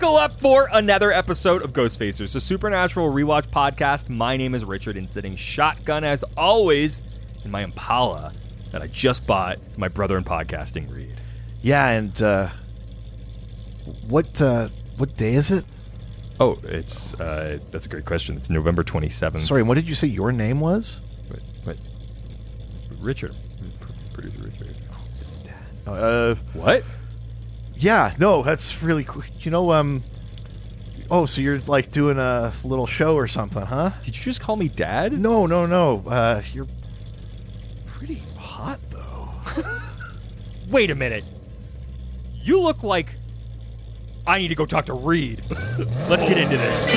Buckle up for another episode of Ghostfacers, the Supernatural Rewatch podcast. My name is Richard, and sitting shotgun, as always, in my Impala that I just bought is my brother in podcasting, Reed. Yeah, and what day is it? Oh, it's that's a great question. It's November 27th. Sorry, what did you say your name was? What? Richard. Producer Richard. What? Yeah, no, that's really cool. You know, oh, so you're like doing a little show or something, huh? Did you just call me Dad? No. You're pretty hot, though. Wait a minute. You look like I need to go talk to Reed. Let's get into this.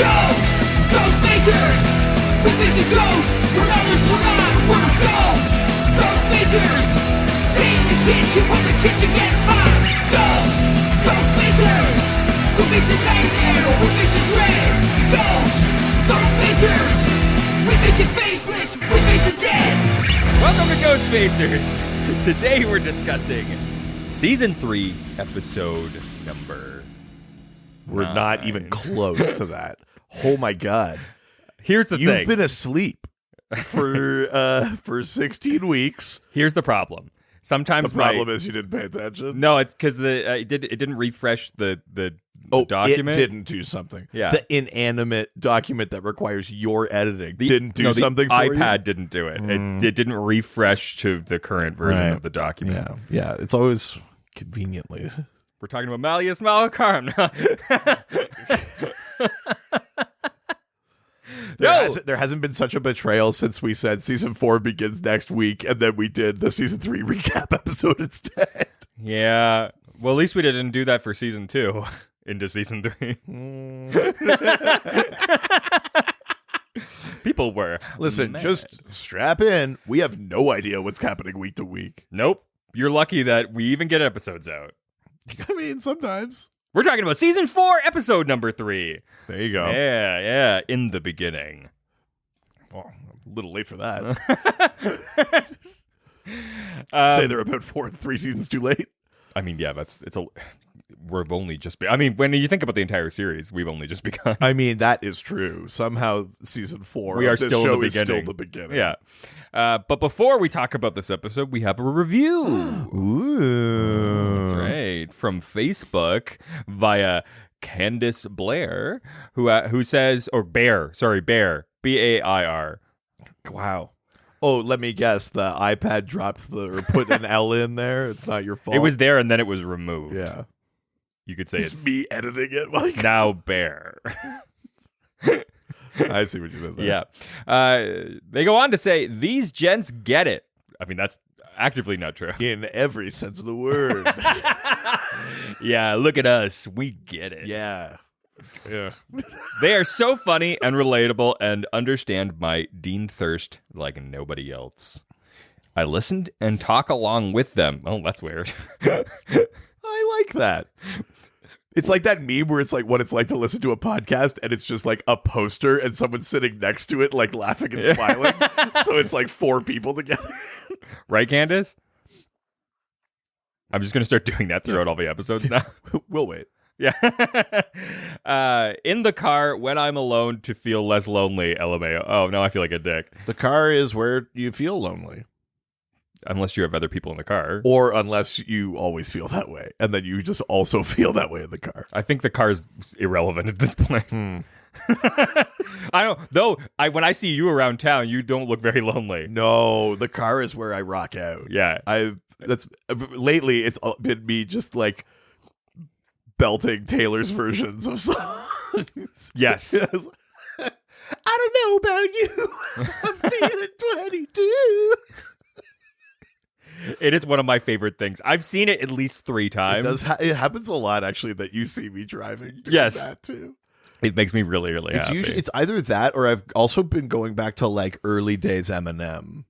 Ghostfacers! We're facing ghosts! We're others, we're not, we're ghosts! Ghostfacers! Stay in the kitchen when the kitchen gets hot! Ghostfacers! We're facing nightmare, we're facing dread! Ghostfacers! We're facing faceless, we're facing dead! Welcome to Ghostfacers! Today we're discussing Season 3, Episode number... We're not even close to that. Oh my God. Here's the thing. You've been asleep for 16 weeks. Here's the problem. Sometimes the problem is you didn't pay attention. No, it's because it didn't refresh the document. It didn't do something. Yeah. The inanimate document that requires your editing didn't do something for you. The iPad didn't do it. It didn't refresh to the current version of the document. Yeah. It's always conveniently. We're talking about Malleus Maleficarum. There hasn't been such a betrayal since we said Season 4 begins next week, and then we did the Season 3 recap episode instead. Yeah. Well, at least we didn't do that for Season 2 into Season 3. People were Listen, mad. Just strap in. We have no idea what's happening week to week. Nope. You're lucky that we even get episodes out. I mean, sometimes. We're talking about Season 4, Episode number 3. There you go. Yeah. In the beginning. Well, a little late for that. Say they're about 3 seasons too late. I mean, yeah, we've only just I mean, when you think about the entire series, we've only just begun. I mean, that is true. Somehow, Season 4 we are still show in the is beginning. still the beginning. Yeah. But before we talk about this episode, we have a review. Ooh. That's right. From Facebook via Candace Blair, who says, or Bear, Bair. Wow. Oh, let me guess. The iPad dropped or put an L in there. It's not your fault. It was there and then it was removed. Yeah. You could say it's me editing it. Like now Bear. I see what you did there. Yeah. They go on to say, these gents get it. I mean, that's actively not true. In every sense of the word. Yeah, look at us. We get it. Yeah. They are so funny and relatable and understand my Dean thirst like nobody else. I listened and talk along with them. Oh, that's weird. I like that. It's like that meme where it's like what it's like to listen to a podcast, and it's just like a poster and someone sitting next to it, like laughing and smiling. So it's like 4 people together. Right, Candace? I'm just going to start doing that throughout all the episodes now. We'll wait. Yeah. In the car when I'm alone to feel less lonely, LMAO. Oh, now I feel like a dick. The car is where you feel lonely. Unless you have other people in the car. Or unless you always feel that way. And then you just also feel that way in the car. I think the car's irrelevant at this point. I don't, though, when I see you around town, you don't look very lonely. No, the car is where I rock out. Yeah. Lately, it's been me just like belting Taylor's versions of songs. Yes. I don't know about you. I'm feeling 22. It is one of my favorite things. I've seen it at least 3 times. It happens a lot, actually, that you see me driving. Yes. That too. It makes me really, really happy. It's either that or I've also been going back to like early days Eminem.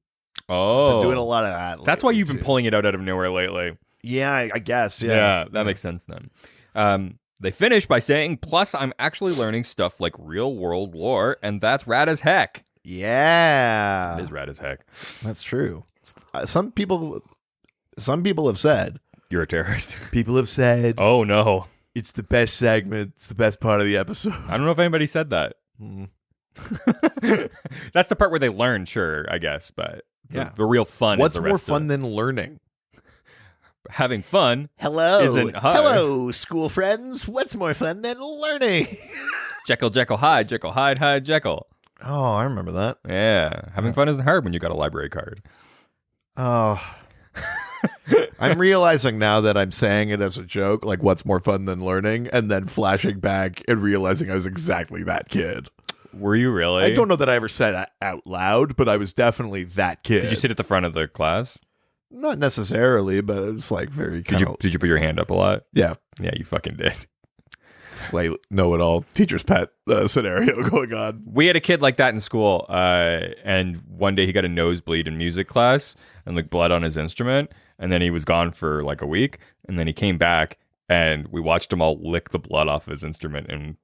Oh. I've been doing a lot of that. That's why you've been pulling it out of nowhere lately. Yeah, I guess. Yeah, that makes sense then. They finish by saying, plus I'm actually learning stuff like real world lore, and that's rad as heck. Yeah. It is rad as heck. That's true. Some people some people have said. You're a terrorist. People have said. Oh, no. It's the best segment. It's the best part of the episode. I don't know if anybody said that. That's the part where they learn, sure, I guess. But the real fun What's is the rest more fun than learning? Having fun. Hello. Isn't hard. Hello, school friends. What's more fun than learning? Jekyll, Jekyll, Hyde, Jekyll, Hyde, Hyde, Jekyll. Oh, I remember that. Yeah. Having fun isn't hard when you got a library card. Oh. I'm realizing now that I'm saying it as a joke, like what's more fun than learning, and then flashing back and realizing I was exactly that kid. Were you really? I don't know that I ever said it out loud, but I was definitely that kid. Did you sit at the front of the class? Not necessarily, but it was like very Did you put your hand up a lot? Yeah. Yeah, you fucking did. It's like know-it-all teacher's pet scenario going on. We had a kid like that in school, and one day he got a nosebleed in music class and like blood on his instrument, and then he was gone for like a week, and then he came back, and we watched him all lick the blood off his instrument, and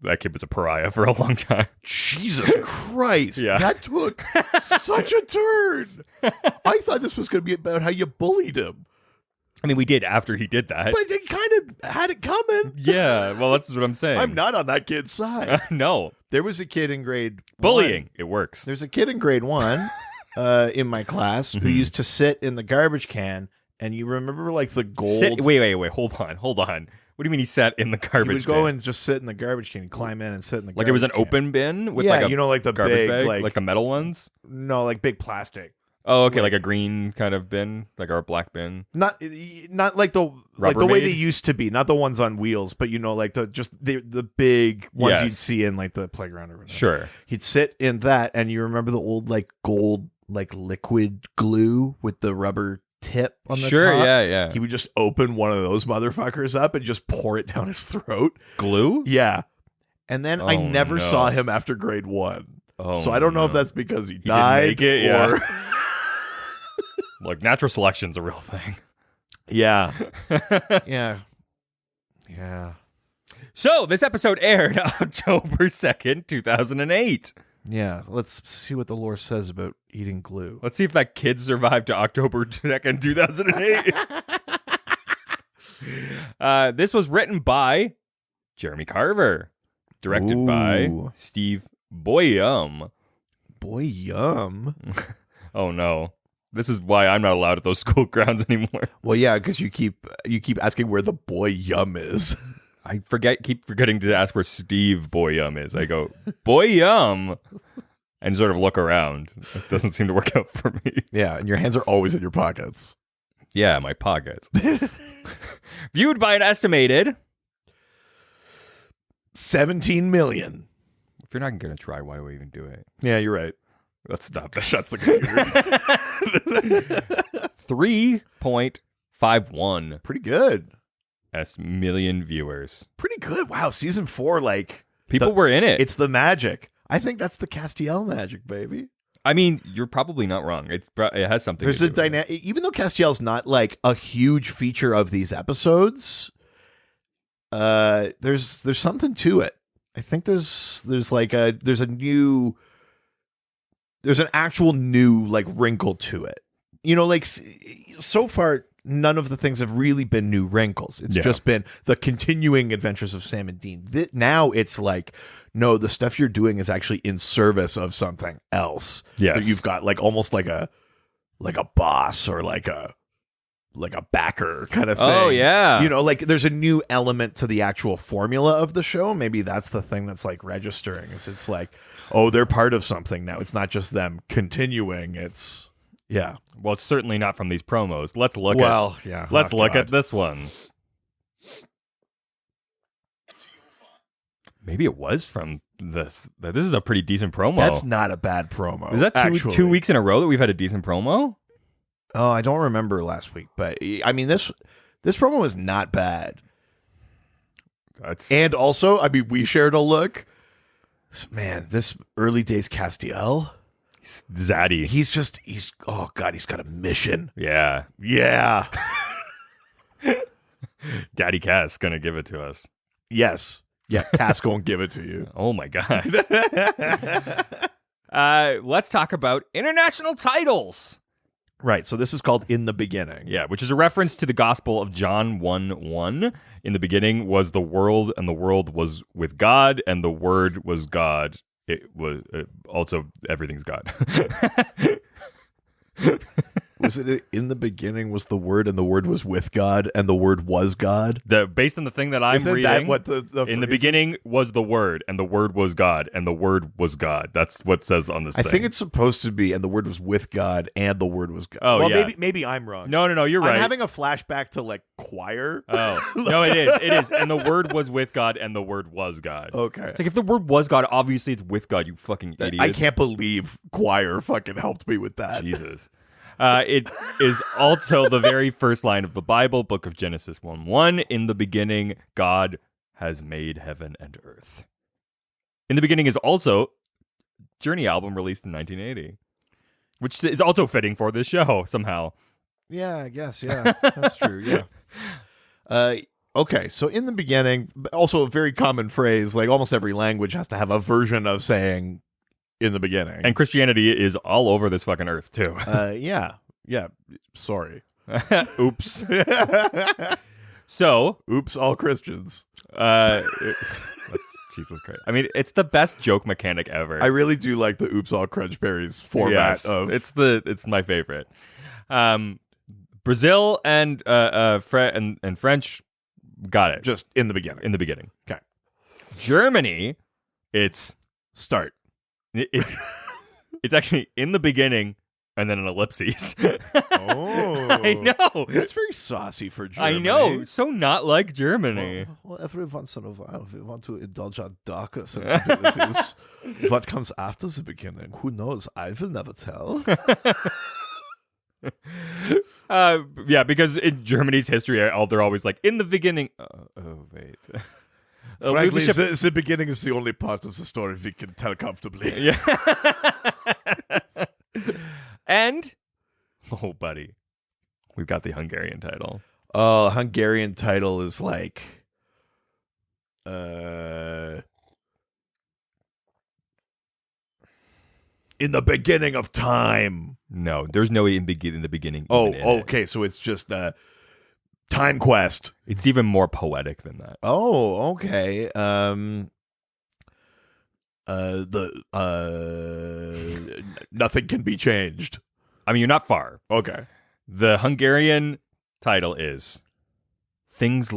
that kid was a pariah for a long time. Jesus Christ. Yeah. That took such a turn. I thought this was going to be about how you bullied him. I mean, we did after he did that. But it kind of had it coming. Yeah, well, that's what I'm saying. I'm not on that kid's side. No. There was a kid in grade Bullying. 1. It works. There's a kid in grade 1 in my class who used to sit in the garbage can, and you remember like the gold... Wait. Hold on. What do you mean he sat in the garbage He would go and just sit in the garbage can, climb in and sit in the garbage can. Like it was an open bin with like a like the garbage big, bag? Like the metal ones? No, like big plastic. Oh, okay, like a green kind of bin, like our black bin. Not like the way they used to be, not the ones on wheels, but like the big ones you'd see in like the playground or whatever. Sure. He'd sit in that, and you remember the old like gold like liquid glue with the rubber tip on the top? Yeah. He would just open one of those motherfuckers up and just pour it down his throat. Glue? Yeah. And then I never saw him after grade 1. Oh, so I don't know if that's because he died didn't make it, or... Look, natural selection's a real thing. Yeah. Yeah. So, this episode aired October 2nd, 2008. Yeah, let's see what the lore says about eating glue. Let's see if that kid survived to October 2nd, 2008. This was written by Jeremy Carver. Directed by Steve Boyum. Boyum? Oh, no. This is why I'm not allowed at those school grounds anymore. Well, yeah, because you keep asking where the boy yum is. I keep forgetting to ask where Steve Boyum is. I go, Boyum, and sort of look around. It doesn't seem to work out for me. Yeah, and your hands are always in your pockets. Yeah, my pockets. Viewed by an estimated 17 million. If you're not going to try, why do we even do it? Yeah, you're right. Let's stop this. Shuts the computer. 3.51 Pretty good. million viewers. Pretty good. Wow, season 4, like... People were in it. It's the magic. I think that's the Castiel magic, baby. I mean, you're probably not wrong. It has something There's to do a dynamic... Even though Castiel's not, like, a huge feature of these episodes, there's something to it. I think there's an actual new like wrinkle to it. Like so far none of the things have really been new wrinkles. It's just been the continuing adventures of Sam and Dean. Now it's like, no, the stuff you're doing is actually in service of something else. Yes. That you've got like almost like a boss or like a backer kind of thing. Oh, yeah. Like there's a new element to the actual formula of the show. Maybe that's the thing that's like registering. It's like, oh, they're part of something now. It's not just them continuing. It's, yeah. Well, it's certainly not from these promos. Let's look at this one. Maybe it was from this. This is a pretty decent promo. That's not a bad promo. Is that two weeks in a row that we've had a decent promo? Oh, I don't remember last week, but I mean this promo is not bad. And also, I mean, we shared a look. Man, this early days Castiel, he's zaddy. He's oh god, he's got a mission. Yeah. Daddy Cass gonna give it to us. Yes. Yeah, Cass won't give it to you. Oh my god. Let's talk about international titles. Right, so this is called In the Beginning. Yeah, which is a reference to the Gospel of John 1:1. In the beginning was the world, and the world was with God, and the Word was God. It was also everything's God. Was it in the beginning was the Word, and the Word was with God, and the Word was God? Based on the thing that I'm Isn't reading, that what the in the phrase beginning was the Word, and the Word was God, and the Word was God. That's what it says on this I thing. think it's supposed to be, and the Word was with God, and the Word was God. Oh, well, yeah. maybe I'm wrong. No, you're right. I'm having a flashback to like choir. Oh, no, it is. And the Word was with God, and the Word was God. Okay. It's like, if the Word was God, obviously it's with God, you fucking idiots. I can't believe choir fucking helped me with that. Jesus. It is also the very first line of the Bible, Book of Genesis 1:1. In the beginning, God has made heaven and earth. In the beginning is also Journey album released in 1980, which is also fitting for this show somehow. Yeah, I guess. Yeah, that's true. Yeah. Okay, so in the beginning, also a very common phrase, like almost every language has to have a version of saying in the beginning. And Christianity is all over this fucking earth, too. Yeah. Sorry. Oops. So, oops, all Christians. Jesus Christ. I mean, it's the best joke mechanic ever. I really do like the oops, all Crunchberries format of. It's my favorite. Brazil and French got it. Just in the beginning. In the beginning. Okay. Germany, it's start. It's actually in the beginning and then an ellipses. Oh. I know. That's very saucy for Germany. I know. So not like Germany. Well, every once in a while, we want to indulge our darker sensibilities. What comes after the beginning? Who knows? I will never tell. Yeah, because in Germany's history, they're always like, in the beginning. Oh, wait. Frankly, the beginning is the only part of the story we can tell comfortably. Yeah. And, oh, buddy, we've got the Hungarian title. Oh, Hungarian title is like, in the beginning of time. No, there's no in the beginning. Oh, okay, so it's just Time Quest. It's even more poetic than that. Oh, okay. Nothing can be changed. I mean, you're not far. Okay. The Hungarian title is Things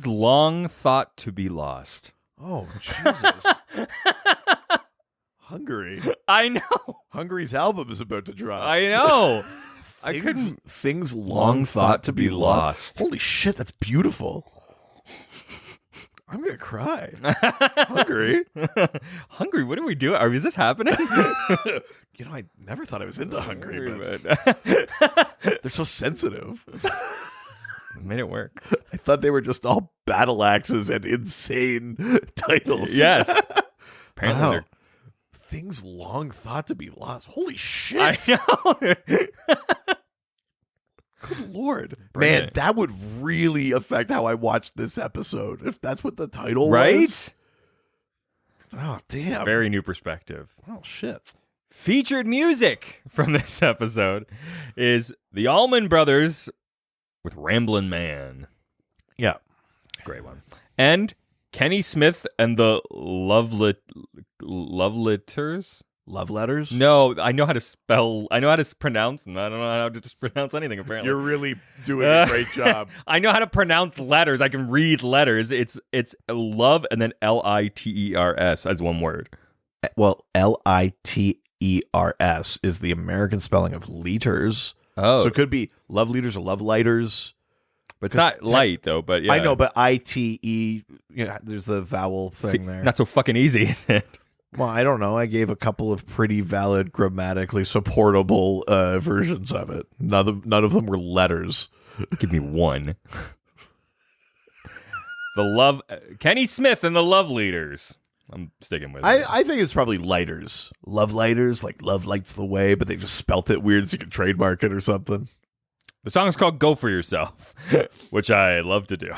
Long Thought to Be Lost. Oh, Jesus. Hungary. I know. Hungary's album is about to drop. I know. I couldn't. Things long thought to be lost. Holy shit, that's beautiful. I'm going to cry. Hungary. Hungary, what are we doing? Is this happening? You know, I never thought I was into Hungary, but they're so sensitive. Made it work. I thought they were just all battle axes and insane titles. Yes. Apparently they're... Things long thought to be lost. Holy shit. I know. Good Lord. Bring Man, it. that would really affect how I watched this episode if that's what the title Right? was. Oh, damn. Very new perspective. Oh, shit. Featured music from this episode is the Allman Brothers with Ramblin' Man. Yeah. Great one. And Kenny Smith and the Lovelitters? Love letters? No, I know how to spell. I know how to pronounce, and I don't know how to just pronounce anything, apparently. You're really doing a great job. I know how to pronounce letters. I can read letters. It's love and then Liters as one word. Well, Liters is the American spelling of liters. Oh. So it could be love leaders or love lighters. But it's not light, though. But yeah. I know, but ITE, there's the vowel thing there. Not so fucking easy, is it? Well, I don't know. I gave a couple of pretty valid, grammatically supportable versions of it. None of them were letters. Give me one. Kenny Smith and the Love Leaders. I'm sticking with it. I think it's probably lighters. Love lighters, like love lights the way, but they just spelt it weird so you can trademark it or something. The song is called Go For Yourself, which I love to do.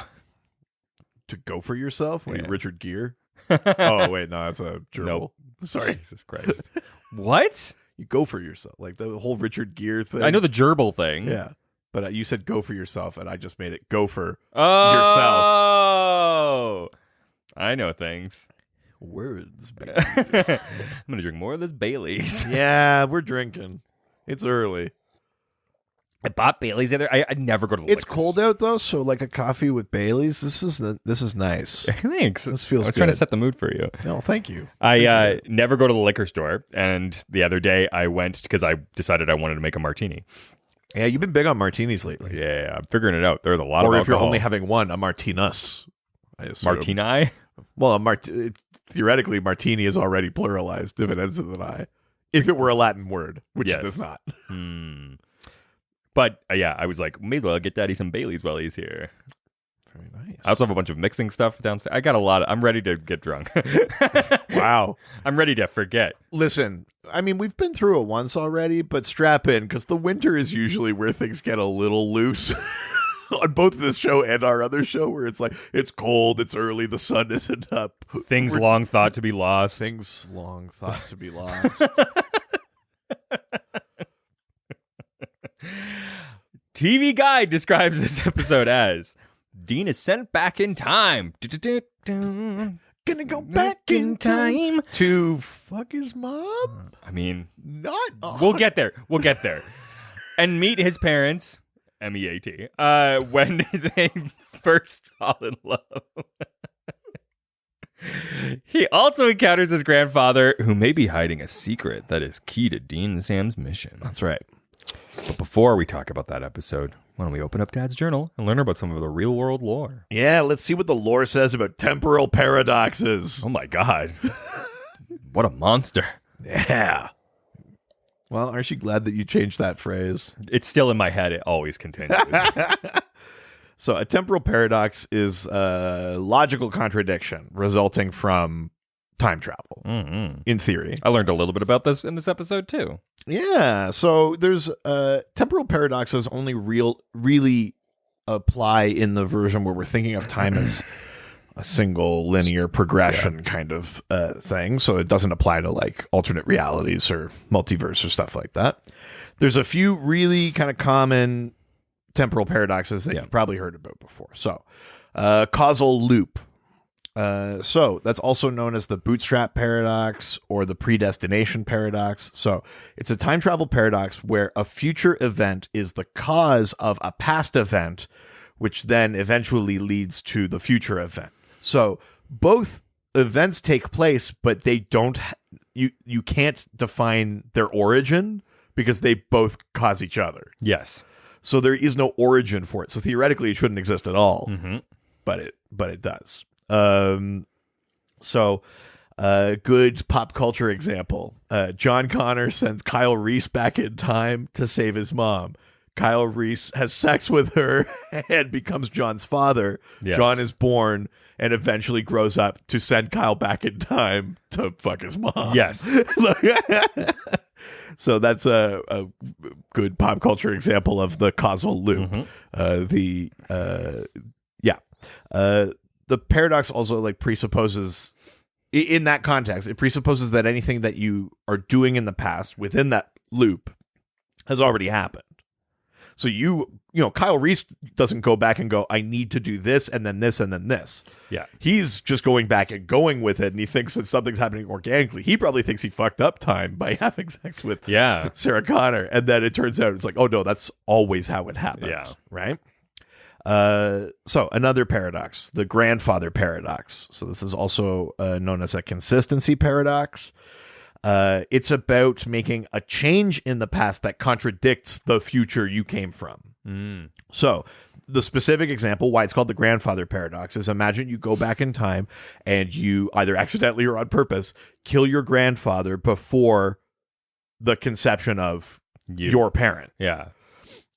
To go for yourself? Wait, Yeah. Richard Gere? Oh, wait, no, that's a gerbil. Nope. Sorry. Jesus Christ. What? You go for yourself. Like the whole Richard Gere thing. I know the gerbil thing. Yeah. But you said go for yourself, and I just made it go for yourself. Oh, I know things. Words, baby. I'm gonna drink more of this Bailey's. Yeah, we're drinking. It's early. I bought Bailey's the other. I never go to the It's liquor cold out though, so like a coffee with Bailey's. This is nice. store. Thanks. This feels I was trying to good. set the mood for you. No, thank you. I never go to the liquor store, and the other day I went because I decided I wanted to make a martini. Yeah, you've been big on martinis lately. Yeah, I'm figuring it out. There's a lot of Or if alcohol. you're only having one, a martinus. I assume. Martini. Well, theoretically, martini is already pluralized if it ends with an I. If it were a Latin word, which Yes. it does not. But yeah, I was like, may as well get Daddy some Bailey's while he's here. Very nice. I also have a bunch of mixing stuff downstairs. I got a lot. I'm ready to get drunk. Wow. I'm ready to forget. Listen, I mean, we've been through it once already, but strap in, because the winter is usually where things get a little loose. On both this show and our other show, where it's like, it's cold, it's early, the sun isn't up. Things long thought to be lost. Things long thought to be lost. TV Guide describes this episode as Dean is sent back in time. Gonna go back in time to fuck his mom? I mean, Not. we'll get there. We'll get there. And meet his parents, MEAT, when they first fall in love. He also encounters his grandfather, who may be hiding a secret that is key to Dean and Sam's mission. That's right. But before we talk about that episode, why don't we open up Dad's journal and learn about some of the real-world lore? Yeah, let's see what the lore says about temporal paradoxes. Oh my God. What a monster. Yeah. Well, aren't you glad that you changed that phrase? It's still in my head. It always continues. So a temporal paradox is a logical contradiction resulting from time travel, in theory. I learned a little bit about this in this episode, too. Yeah, so there's temporal paradoxes only really apply in the version where we're thinking of time as a single linear progression kind of thing. So it doesn't apply to like alternate realities or multiverse or stuff like that. There's a few really kind of common temporal paradoxes that you've probably heard about before. So causal loop. So that's also known as the Bootstrap Paradox or the predestination paradox. So it's a time travel paradox where a future event is the cause of a past event, which then eventually leads to the future event. So both events take place, but they don't. You can't define their origin because they both cause each other. Yes. So there is no origin for it. So theoretically, it shouldn't exist at all. But it does. Good pop culture example. John Connor sends Kyle Reese back in time to save his mom. Kyle Reese has sex with her and becomes John's father. Yes. John is born and eventually grows up to send Kyle back in time to fuck his mom. Yes. So that's a good pop culture example of the causal loop. The paradox also like presupposes, in that context, it presupposes that anything that you are doing in the past within that loop has already happened. So you know, Kyle Reese doesn't go back and go, I need to do this and then this and then this. Yeah. He's just going back and going with it, and he thinks that something's happening organically. He probably thinks he fucked up time by having sex with Sarah Connor, and then it turns out it's like, oh no, that's always how it happened. Yeah. Right? So another paradox, the grandfather paradox. So this is also known as a consistency paradox. It's about making a change in the past that contradicts the future you came from. So the specific example, why it's called the grandfather paradox, is imagine you go back in time and you either accidentally or on purpose kill your grandfather before the conception of your parent. Yeah.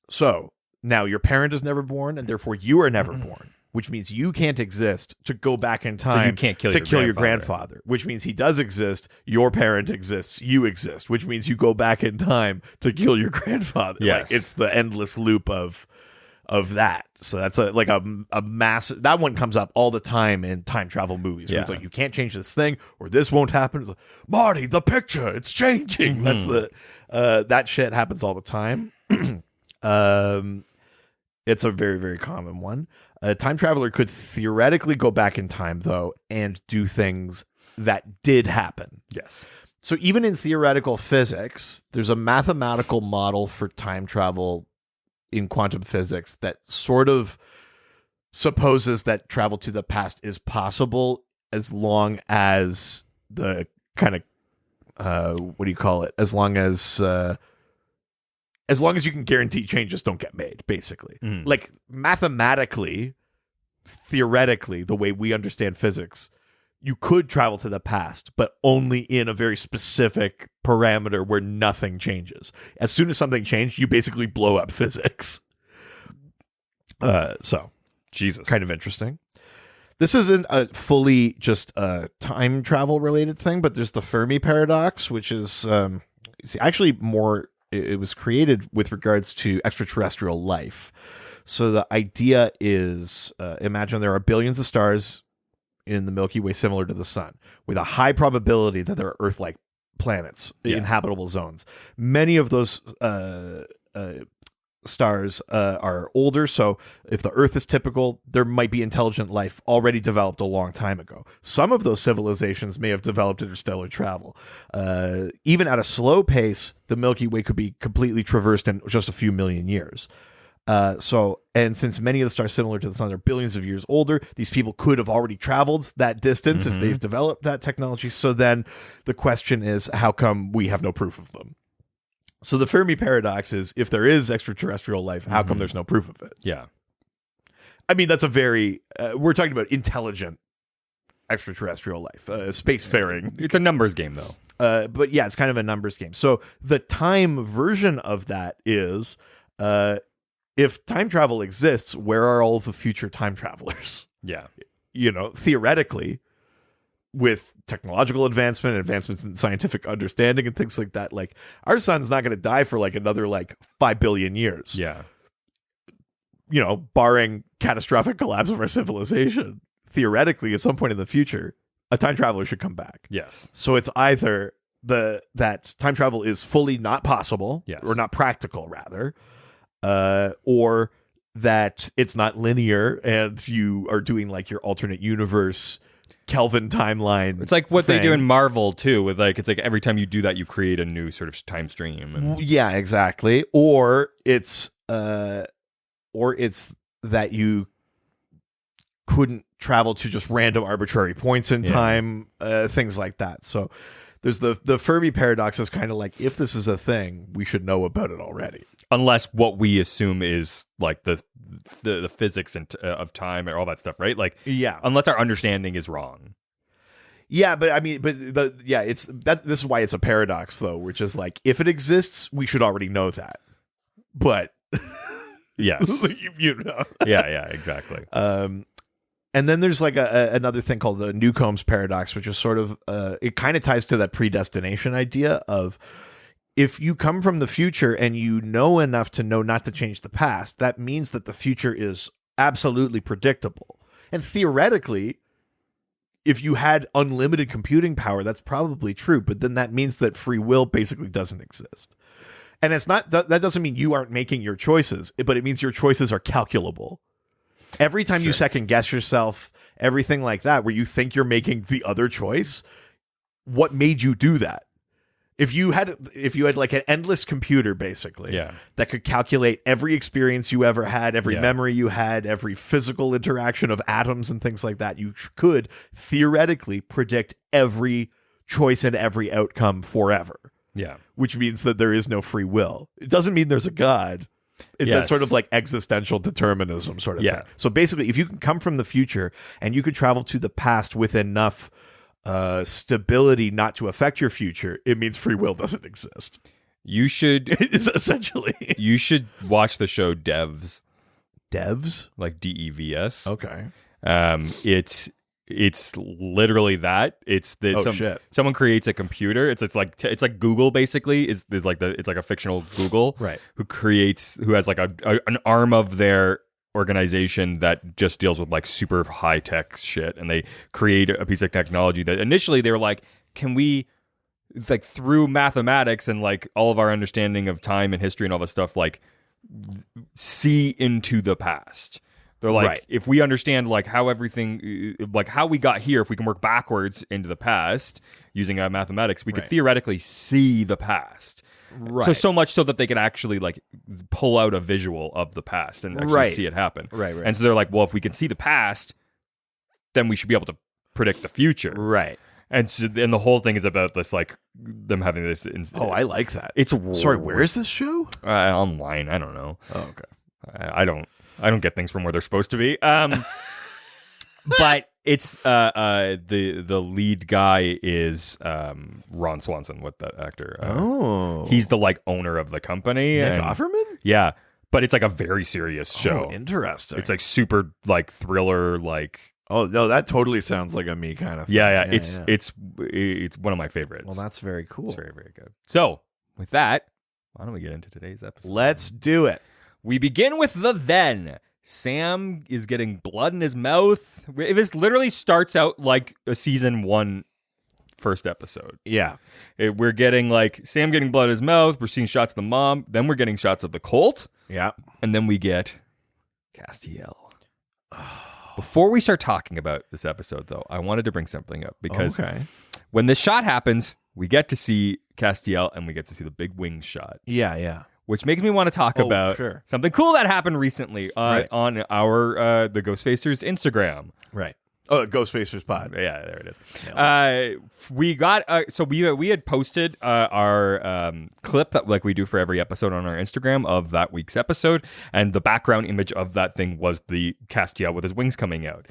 So now your parent is never born, and therefore you are never born, which means you can't exist to go back in time. So you can't kill your grandfather, which means he does exist. Your parent exists. You exist, which means you go back in time to kill your grandfather. Yes. Like, it's the endless loop of of that. So that's a massive. That one comes up all the time in time travel movies. Where it's like, you can't change this thing, or this won't happen. It's like, Marty, the picture, it's changing. That's that shit happens all the time. It's a very, very common one. A time traveler could theoretically go back in time, though, and do things that did happen. Yes. So even in theoretical physics, there's a mathematical model for time travel in quantum physics that sort of supposes that travel to the past is possible as long as the kind of what do you call it? As long as you can guarantee changes don't get made, basically. Like mathematically, theoretically, the way we understand physics, you could travel to the past, but only in a very specific parameter where nothing changes. As soon as something changed, you basically blow up physics. So, Jesus, kind of interesting. This isn't a fully just a time travel related thing, but there's the Fermi Paradox, which is actually more. It was created with regards to extraterrestrial life. So the idea is, imagine there are billions of stars in the Milky Way similar to the sun, with a high probability that there are Earth-like planets, inhabitable zones. Many of those stars are older, so if the Earth is typical, there might be intelligent life already developed a long time ago. Some of those civilizations may have developed interstellar travel. Even at a slow pace, the Milky Way could be completely traversed in just a few million years. And since many of the stars similar to the sun are billions of years older, these people could have already traveled that distance if they've developed that technology. So then the question is, how come we have no proof of them? So the Fermi Paradox is, if there is extraterrestrial life, how come there's no proof of it? Yeah. I mean, that's a very, we're talking about intelligent extraterrestrial life, spacefaring. It's a numbers game, though. But yeah, it's kind of a numbers game. So the time version of that is, if time travel exists, where are all the future time travelers? Yeah. You know, theoretically, with technological advancements in scientific understanding and things like that, like, our sun's not going to die for like another like 5 billion years. Yeah. You know, barring catastrophic collapse of our civilization. Theoretically, at some point in the future, a time traveler should come back. Yes. So it's either that time travel is fully not possible, yes, or not practical, rather, or that it's not linear and you are doing like your alternate universe Kelvin timeline. It's like what thing. they do in Marvel too, with like, it's like every time you do that, you create a new sort of time stream. And... Yeah, exactly. Or it's that you couldn't travel to just random arbitrary points in time, things like that. So there's the Fermi Paradox is kind of like, if this is a thing, we should know about it already. Unless what we assume is like the physics of time and all that stuff, right? Like, yeah, unless our understanding is wrong. Yeah, but I mean, it's that. This is why it's a paradox, though, which is like, if it exists, we should already know that. But yes, you know, yeah, exactly. And then there's like another thing called the Newcomb's paradox, which is sort of it kind of ties to that predestination idea of, if you come from the future and you know enough to know not to change the past, that means that the future is absolutely predictable. And theoretically, if you had unlimited computing power, that's probably true. But then that means that free will basically doesn't exist. And it's not, that doesn't mean you aren't making your choices, but it means your choices are calculable. Every time you second guess yourself, everything like that, where you think you're making the other choice, what made you do that? If you had like an endless computer, basically, that could calculate every experience you ever had, every memory you had, every physical interaction of atoms and things like that, you could theoretically predict every choice and every outcome forever. Yeah. Which means that there is no free will. It doesn't mean there's a God. It's that sort of like existential determinism sort of thing. So basically, if you can come from the future and you could travel to the past with enough stability not to affect your future, it means free will doesn't exist. You should essentially. You should watch the show Devs. Devs? Like DEVS. Okay. It's it's literally that. It's the Shit. someone creates a computer. It's like Google basically. It's like a fictional Google, Right. who has like an arm of their organization that just deals with like super high tech shit, and they create a piece of technology that initially they were like, can we, like, through mathematics and like all of our understanding of time and history and all this stuff, like see into the past. They're like, Right. if we understand like how everything, like how we got here, if we can work backwards into the past using mathematics, we could Right. theoretically see the past. Right. So much so that they could actually like pull out a visual of the past and actually Right. see it happen. Right. And so they're like, well, if we can see the past, then we should be able to predict the future. Right. And the whole thing is about this, like them having this. Oh, I like that. It's Sorry, where is this show? Online? I don't know. Oh, okay. I don't get things from where they're supposed to be. But it's the lead guy is Ron Swanson. What that actor? He's the like owner of the company. Nick and, Offerman? Yeah, but it's like a very serious show. Oh, interesting. It's like super like thriller, like oh no, that totally sounds like a me kind of thing. yeah. It's one of my favorites. Well, that's very cool. It's very, very good. So with that, why don't we get into today's episode? Let's do it. We begin with the then. Sam is getting blood in his mouth. This literally starts out like a season 1 first episode. Yeah. We're getting like Sam getting blood in his mouth. We're seeing shots of the mom. Then we're getting shots of the Colt. Yeah. And then we get Castiel. Before we start talking about this episode, though, I wanted to bring something up because when this shot happens, we get to see Castiel and we get to see the big wing shot. Yeah. Which makes me want to talk about something cool that happened recently on our the Ghostfacers Instagram. Right. Oh, Ghostfacers Pod. Yeah, there it is. We got so we had posted our clip that like we do for every episode on our Instagram of that week's episode, and the background image of that thing was the Castiel with his wings coming out.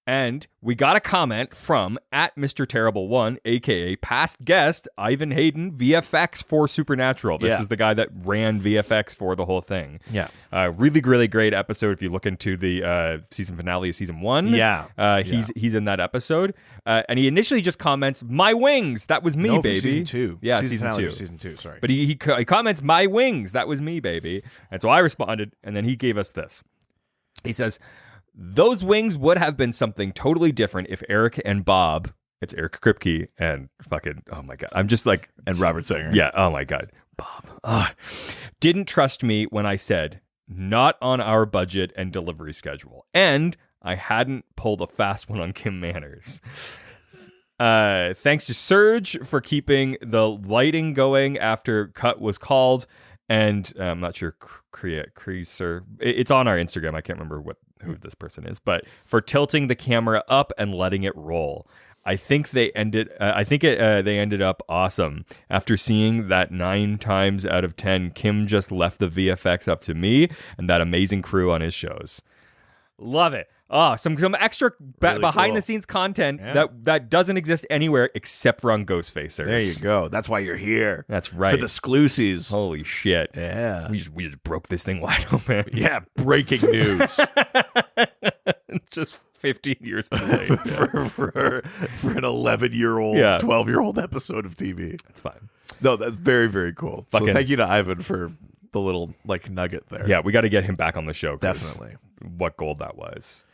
And we got a comment from @MrTerrible1, aka past guest Ivan Hayden, VFX for Supernatural. This is the guy that ran VFX for the whole thing. Yeah. Really, really great episode. If you look into the season finale of season 1, he's in that episode. And he initially just comments, "My wings, that was me, No, baby." Season 2. Yeah, season season 2. Season 2, sorry. But he comments, "My wings, that was me, baby." And so I responded, and then he gave us this. He says, "Those wings would have been something totally different if Eric and Bob," it's Eric Kripke and fucking, oh my God. I'm just like, and Robert Singer. yeah, oh my God. Bob. Didn't trust me when I said, not on our budget and delivery schedule. And I hadn't pulled a fast one on Kim Manners. Thanks to Serge for keeping the lighting going after cut was called. And I'm not sure, Creaser. It's on our Instagram. I can't remember who this person is, but for tilting the camera up and letting it roll. I think they ended up awesome. After seeing that 9 times out of 10, Kim just left the VFX up to me and that amazing crew on his shows. Love it. Oh, some extra behind the scenes content that doesn't exist anywhere except for on Ghostfacers. There you go. That's why you're here. That's right. For the exclusives. Holy shit. Yeah. We just broke this thing wide open. Yeah, breaking news. Just 15 years too late. for an 11-year-old, 12-year-old episode of TV. That's fine. No, that's very, very cool. So thank you to Ivan for the little like nugget there. Yeah, we got to get him back on the show. Definitely. What gold that was.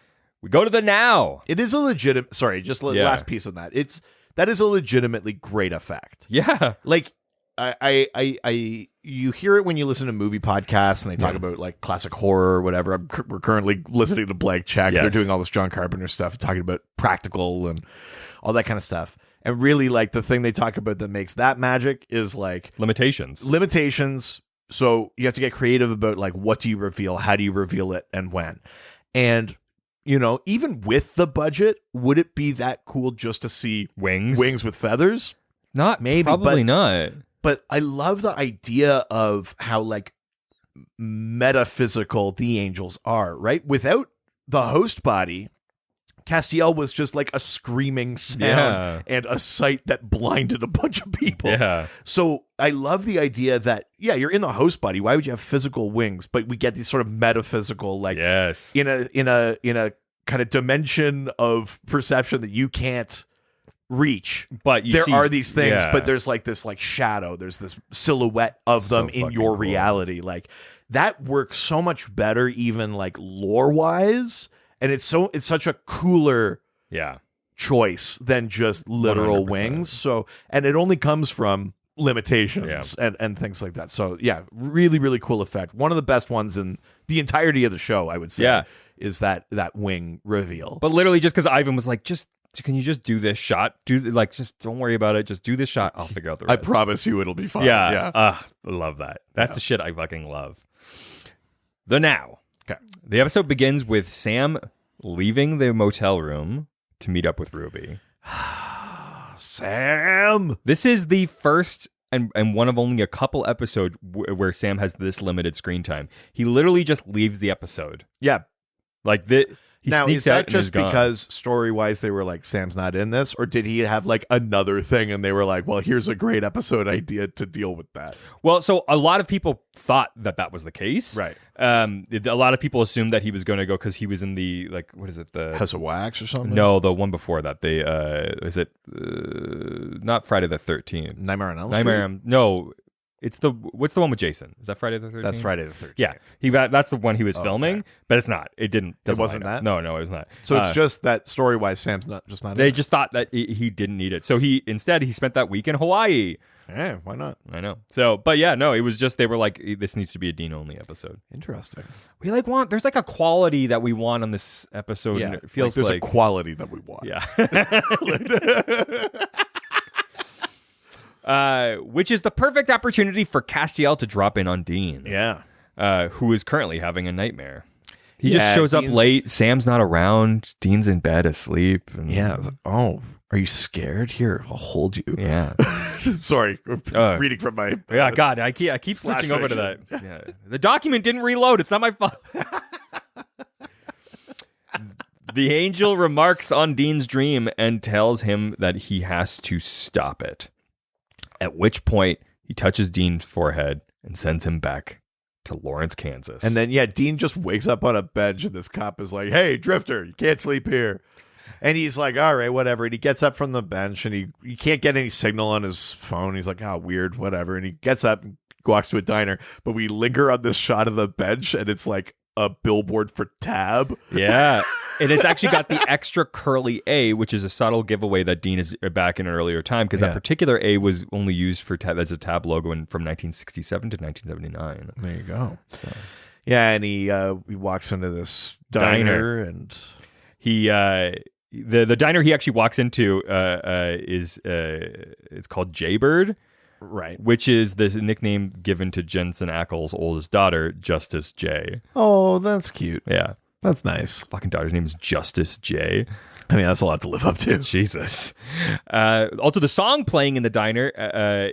We go to the now. It is a legitimate. Sorry, just last piece on that. That is a legitimately great effect. Yeah, like you hear it when you listen to movie podcasts and they talk about like classic horror or whatever. We're currently listening to Blank Check. Yes. They're doing all this John Carpenter stuff, talking about practical and all that kind of stuff. And really, like the thing they talk about that makes that magic is like limitations. So you have to get creative about like what do you reveal, how do you reveal it, and when. And you know, even with the budget, would it be that cool just to see wings with feathers? Not maybe, probably not. But I love the idea of how like metaphysical the angels are, right? Without the host body, Castiel was just like a screaming sound and a sight that blinded a bunch of people. Yeah. So I love the idea that, you're in the host body. Why would you have physical wings? But we get these sort of metaphysical, like in a kind of dimension of perception that you can't reach. But there are these things, but there's like this like shadow. There's this silhouette of them in your reality. Like that works so much better, even like lore wise. And it's such a cooler choice than just literal 100%. wings. So, and it only comes from limitations and things like that. So yeah, really, really cool effect. One of the best ones in the entirety of the show, I would say, is that wing reveal. But literally just because Ivan was like, can you just do this shot? Just don't worry about it. Just do this shot. I'll figure out the rest. I promise you it'll be fine. Yeah. I love that. That's the shit I fucking love. The now. Okay. The episode begins with Sam leaving the motel room to meet up with Ruby. Sam! This is the first and one of only a couple episodes where Sam has this limited screen time. He literally just leaves the episode. Yeah. Like he now, sneaks is that out and just is gone. because story-wise they were like, Sam's not in this? Or did he have like another thing and they were like, well, here's a great episode idea to deal with that? Well, so a lot of people thought that was the case. Right. A lot of people assumed that he was going to go because he was in the, like, what is it? The House of Wax or something? No, the one before that. Is it not Friday the 13th? Nightmare on Elm Street? No, it's what's the one with Jason? Is that Friday the 13th? That's Friday the 13th. Yeah, that's the one he was filming, but it's not. It wasn't that? No, it was not. So it's just that story-wise, Sam's not in They it? just thought that he didn't need it. So he spent that week in Hawaii. Yeah, why not? I know. So, but yeah, no, it was just, they were like, this needs to be a Dean only episode. Interesting. We there's like a quality that we want on this episode. Yeah, And it feels there's a quality that we want. Yeah. Which is the perfect opportunity for Castiel to drop in on Dean. Yeah. Who is currently having a nightmare. He just Yeah, shows up Dean's- late. Sam's not around. Dean's in bed asleep. And Yeah. I was like, oh, are you scared? Here, I'll hold you. Yeah. Sorry, reading from my... Yeah, God, I keep Slash switching over to that. fiction. Yeah. The document didn't reload. It's not my fault. The angel remarks on Dean's dream and tells him that he has to stop it. At which point, he touches Dean's forehead and sends him back to Lawrence, Kansas. And then, Dean just wakes up on a bench and this cop is like, hey, Drifter, you can't sleep here. And he's like, all right, whatever. And he gets up from the bench and he can't get any signal on his phone. He's like, oh, weird, whatever. And he gets up and walks to a diner. But we linger on this shot of the bench and it's like a billboard for Tab. Yeah. And it's actually got the extra curly A, which is a subtle giveaway that Dean is back in an earlier time, because that particular A was only used for as a Tab logo from 1967 to 1979. There you go. So. Yeah, and he walks into this diner and he the diner he actually walks into is it's called Jaybird, right, which is the nickname given to Jensen Ackles' oldest daughter, Justice J. Oh, that's cute. Yeah. That's nice. Fucking daughter's name is Justice J. I mean, that's a lot to live up to. Jesus. Also, the song playing in the diner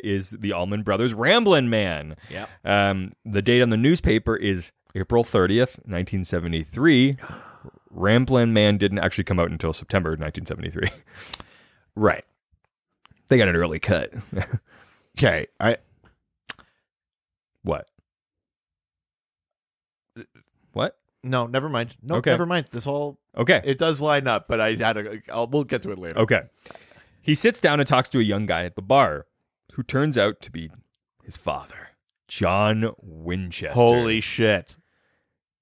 is the Allman Brothers' Ramblin' Man. Yeah. The date on the newspaper is April 30th, 1973. Ramblin' Man didn't actually come out until September 1973. Right. They got an early cut. Okay. What? What? No, never mind. No, Okay. never mind. This all Okay. it does line up, but we'll get to it later. Okay. He sits down and talks to a young guy at the bar who turns out to be his father, John Winchester. Holy shit.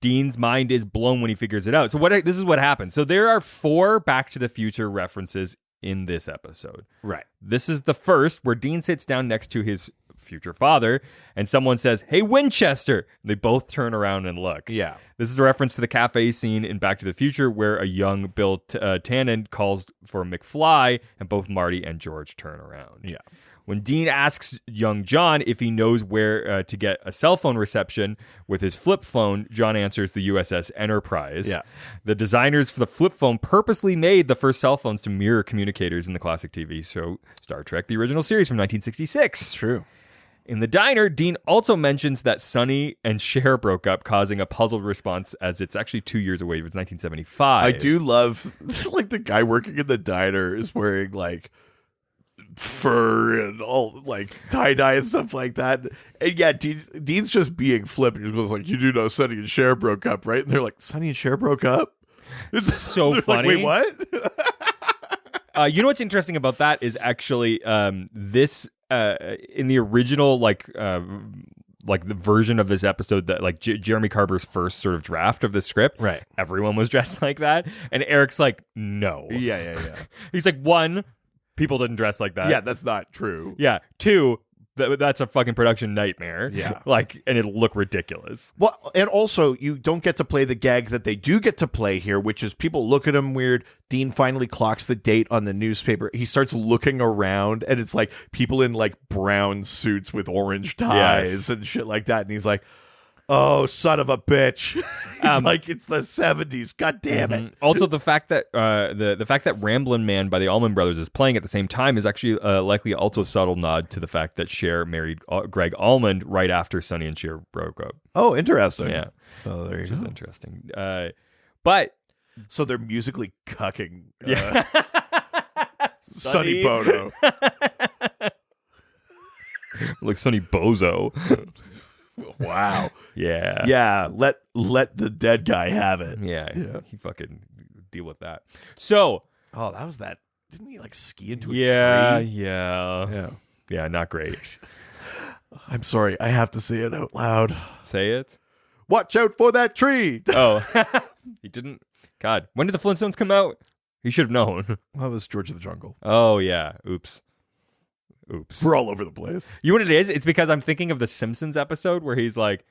Dean's mind is blown when he figures it out. So this is what happens. So there are 4 Back to the Future references in this episode. Right. This is the first where Dean sits down next to his future father and someone says, "Hey, Winchester." They both turn around and look. Yeah. This is a reference to the cafe scene in Back to the Future where a young Bill Tannen calls for McFly and both Marty and George turn around. Yeah. When Dean asks young John if he knows where to get a cell phone reception with his flip phone, John answers the USS Enterprise. Yeah. The designers for the flip phone purposely made the first cell phones to mirror communicators in the classic TV show Star Trek, the original series from 1966. True. In the diner, Dean also mentions that Sonny and Cher broke up, causing a puzzled response as it's actually 2 years away. It was 1975. I do love, like, the guy working in the diner is wearing, like, fur and all, like, tie-dye and stuff like that. And yeah, Dean's just being flippant. He goes like, you do know Sonny and Cher broke up, right? And they're like, Sonny and Cher broke up? It's so They're funny. Like, wait, what? You know what's interesting about that is actually this in the original like the version of this episode that like Jeremy Carver's first sort of draft of the script, Right. everyone was dressed like that, and Eric's like, no. Yeah. He's like, one, people didn't dress like that. Yeah, that's not true. Yeah. Two, that's a fucking production nightmare. Yeah. Like, and it'll look ridiculous. Well, and also, you don't get to play the gag that they do get to play here, which is people look at him weird. Dean finally clocks the date on the newspaper. He starts looking around, and it's like people in like brown suits with orange ties and shit like that. And he's like, oh, son of a bitch. He's like, it's the 70s. God damn it. Also, the fact that the fact that Ramblin' Man by the Allman Brothers is playing at the same time is actually likely also a subtle nod to the fact that Cher married Greg Almond right after Sonny and Cher broke up. Oh, interesting. Yeah. Oh, there you Which go. is interesting. But So they're musically cucking yeah. Sonny Bono. Like Sonny Bozo. Wow. Yeah. Yeah, let the dead guy have it. Yeah. He fucking deal with that. So, Oh, that was that. Didn't he like ski into a yeah. tree? Yeah, not great. I'm sorry, I have to say it out loud. Say it. Watch out for that tree. Oh. He didn't. God, when did the Flintstones come out? He should have known. That was George of the Jungle. Oh, yeah. Oops. We're all over the place. You know what it is? It's because I'm thinking of the Simpsons episode where he's like,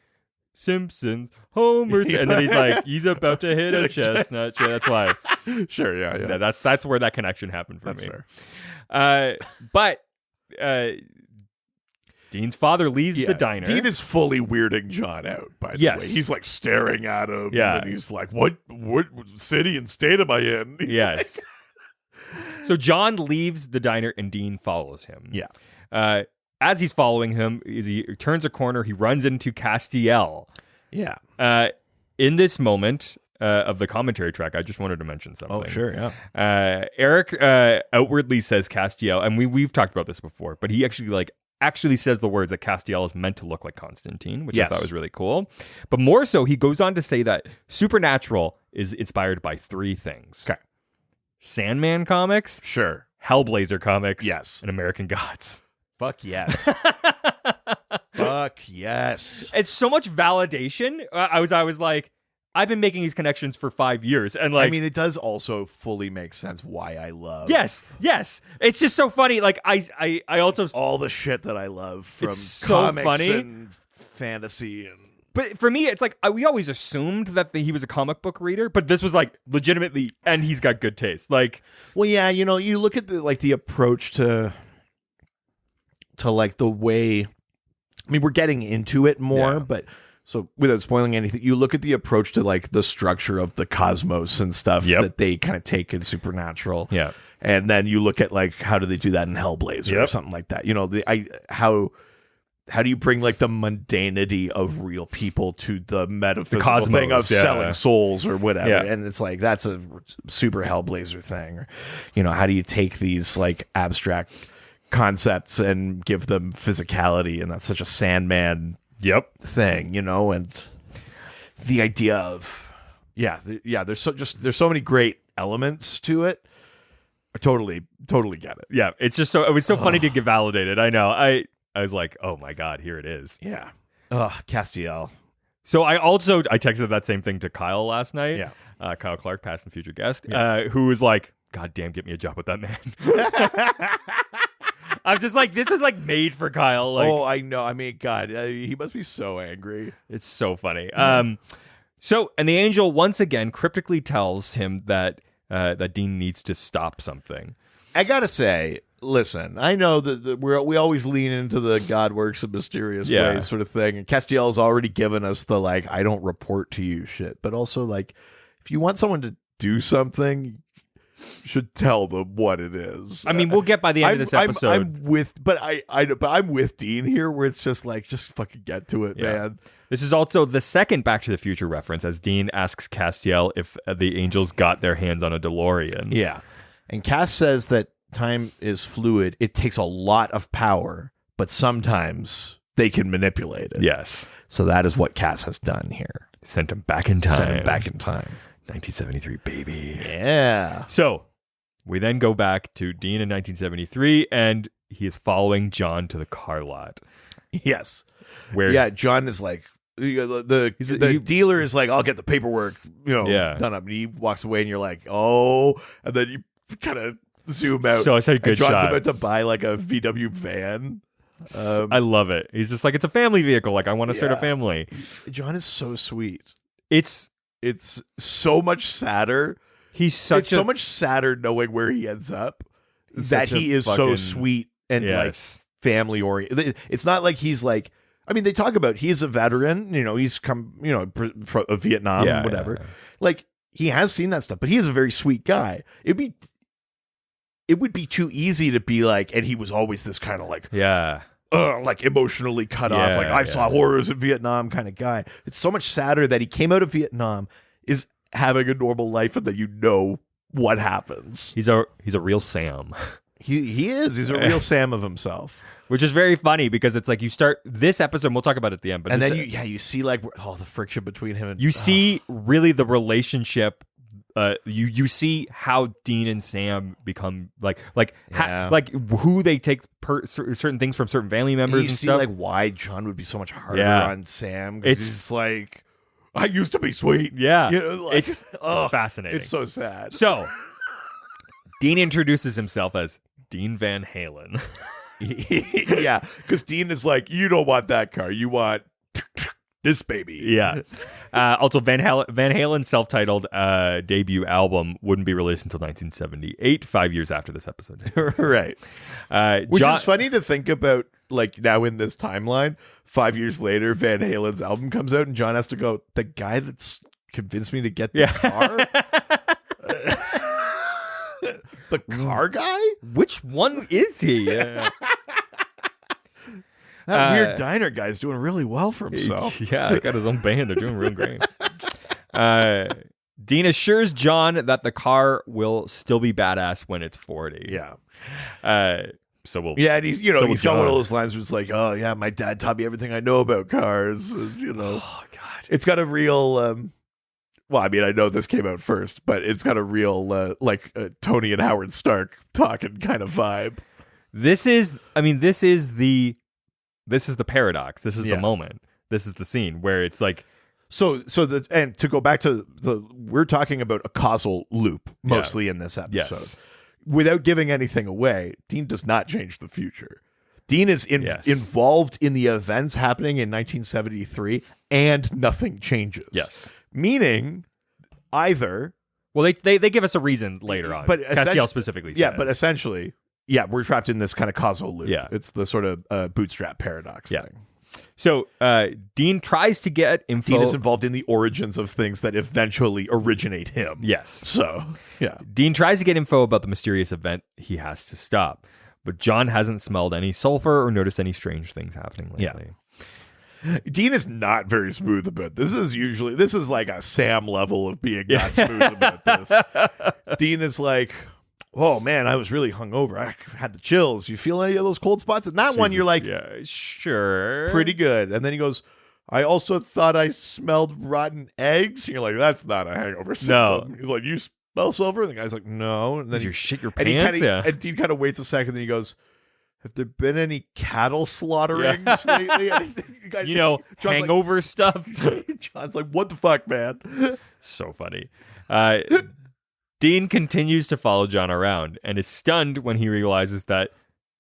Simpsons, Homer, and then he's like, he's about to hit a chestnut. Yeah, that's why. Sure, yeah. That's where that connection happened for That's me. fair. But Dean's father leaves the diner. Dean is fully weirding John out, by the way. He's like staring at him. Yeah. And he's like, what city and state am I in? He's Yes. So John leaves the diner and Dean follows him. Yeah. As he's following him, as he turns a corner, he runs into Castiel. Yeah. In this moment of the commentary track, I just wanted to mention something. Oh, sure, yeah. Eric outwardly says Castiel, and we've talked about this before, but he actually says the words that Castiel is meant to look like Constantine, which I thought was really cool. But more so, he goes on to say that Supernatural is inspired by three things. Okay. Sandman comics, Sure. Hellblazer comics, Yes. and American Gods. Fuck yes. Fuck yes. It's so much validation. I was like, I've been making these connections for 5 years, and like, I mean, it does also fully make sense why I love. yes. It's just so funny. Like I also, All the shit that I love from It's so comics funny. and fantasy and. but for me, it's like we always assumed that he was a comic book reader, but this was like legitimately, and he's got good taste. Like, Well, yeah, you look at the approach to like the way. I mean, we're getting into it more, but so without spoiling anything, you look at the approach to like the structure of the cosmos and stuff that they kind of take in Supernatural. Yeah. And then you look at like how do they do that in Hellblazer or something like that. You know, how do you bring like the mundanity of real people to the metaphysical cosmos, thing of selling souls or whatever? Yeah. And it's like that's a super Hellblazer thing. Or, you know, how do you take these like abstract concepts and give them physicality? And that's such a Sandman thing, you know, and the idea of there's so many great elements to it. I totally get it. yeah, it's just it was so funny to get validated. I know. I was like, oh my God, here it is. Yeah. Castiel. So I texted that same thing to Kyle last night. Yeah. Kyle Clark, past and future guest, who was like, God damn, get me a job with that man. I'm just like, this is like made for Kyle. Like, oh, I know. I mean, God, he must be so angry. it's so funny. And the angel once again cryptically tells him that Dean needs to stop something. I gotta say, listen, I know that we always lean into the God works in mysterious ways sort of thing, and Castiel's already given us the like I don't report to you shit, but also like if you want someone to do something, you should tell them what it is. I mean, we'll get by the end of this episode. I'm with Dean here, where it's just like just fucking get to it, man. This is also the second Back to the Future reference, as Dean asks Castiel if the angels got their hands on a DeLorean. Yeah. And Cass says that time is fluid. It takes a lot of power, but sometimes they can manipulate it. Yes. So that is what Cass has done here. Sent him back in time. Sent him back in time. 1973, baby. Yeah. So we then go back to Dean in 1973, and he is following John to the car lot. Yes. Where John is like, the dealer is like, I'll get the paperwork, done up. And he walks away, and you're like, oh. And then you kind of zoom out. So it's a good John's shot. about to buy like a VW van. I love it. He's just like, it's a family vehicle. Like, I want to start a family. John is so sweet. It's so much sadder. So much sadder knowing where he ends up. That he is so sweet and like family oriented. It's not like he's like. I mean, they talk about he's a veteran. He's come from Vietnam, whatever. Yeah. Like he has seen that stuff, but he is a very sweet guy. It would be too easy to be like, and he was always this kind of like like emotionally cut off. Like I saw horrors in Vietnam kind of guy. It's so much sadder that he came out of Vietnam, is having a normal life, and that what happens. He's a real Sam. He is. He's a real Sam of himself. Which is very funny because it's like you start this episode, and we'll talk about it at the end. But then you see like the friction between him and you see really the relationship. You see how Dean and Sam become like who they take certain things from certain family members. You see stuff. Like why John would be so much harder on Sam. It's like I used to be sweet. Yeah, like, it's fascinating. It's so sad. So Dean introduces himself as Dean Van Halen. Yeah, because Dean is like, you don't want that car, you want this baby. Yeah. Also, Van Halen's self-titled debut album wouldn't be released until 1978, 5 years after this episode. Right. Which is funny to think about, like, now in this timeline, 5 years later, Van Halen's album comes out, and John has to go, the guy that's convinced me to get the car? The car guy? Which one is he? That weird diner guy's doing really well for himself. Yeah, he got his own band. They're doing real great. Dean assures John that the car will still be badass when it's 40. Yeah. So we'll. Yeah, and he's got one of those lines where it's like, oh yeah, my dad taught me everything I know about cars. Oh God, it's got a real. Well, I mean, I know this came out first, but it's got a real Tony and Howard Stark talking kind of vibe. This is the paradox. This is the moment. This is the scene where it's like. And to go back to we're talking about a causal loop mostly in this episode. Yes. Without giving anything away, Dean does not change the future. Dean is involved in the events happening in 1973, and nothing changes. Yes. Meaning, either... Well, they give us a reason later on. But Castiel specifically says. Yeah, but essentially, we're trapped in this kind of causal loop. Yeah. It's the sort of Bootstrap Paradox thing. So, Dean tries to get info... Dean is involved in the origins of things that eventually originate him. Yes. So, yeah. Dean tries to get info about the mysterious event he has to stop, but John hasn't smelled any sulfur or noticed any strange things happening lately. Yeah. Dean is not very smooth about this. This is like a Sam level of being not smooth about this. Dean is like, oh man, I was really hungover. I had the chills. You feel any of those cold spots? And that one, you're like, yeah, sure. Pretty good. And then he goes, I also thought I smelled rotten eggs. And you're like, that's not a hangover symptom. No. He's like, you smell sulfur? And the guy's like, no. And then Did you shit your pants? And Dean kind of waits a second, and he goes, have there been any cattle slaughterings lately? John's hangover stuff. John's like, what the fuck, man? So funny. Dean continues to follow John around and is stunned when he realizes that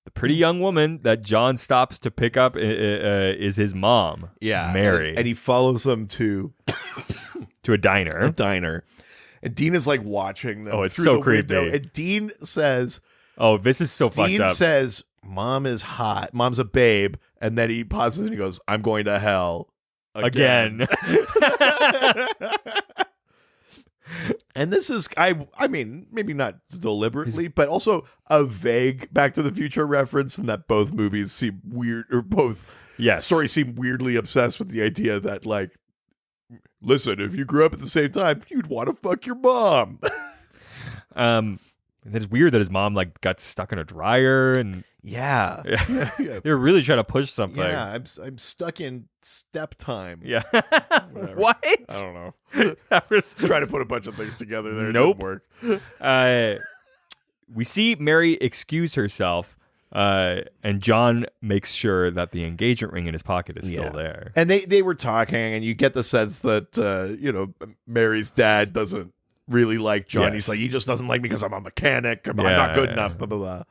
the pretty young woman that John stops to pick up is his mom, Mary. And he follows them to a diner. And Dean is like watching them. Oh, it's through so the creepy. window. And Dean says... Oh, this is so fucked up. Dean says, Mom is hot. Mom's a babe. And then he pauses and he goes, I'm going to hell again. And this is, I mean, maybe not deliberately, but also a vague Back to the Future reference, in that both movies seem weird, or both stories seem weirdly obsessed with the idea that, like, listen, if you grew up at the same time, you'd want to fuck your mom. And it's weird that his mom like got stuck in a dryer, and Yeah. they were really trying to push something. Yeah, I'm stuck in step time. Yeah. Whatever. What? I don't know. That was- Trying to put a bunch of things together there. It Nope. didn't work. We see Mary excuse herself, and John makes sure that the engagement ring in his pocket is still there. And they were talking, and you get the sense that Mary's dad doesn't really like John. Yes. He's like, he just doesn't like me because I'm a mechanic. I'm not good enough. Blah blah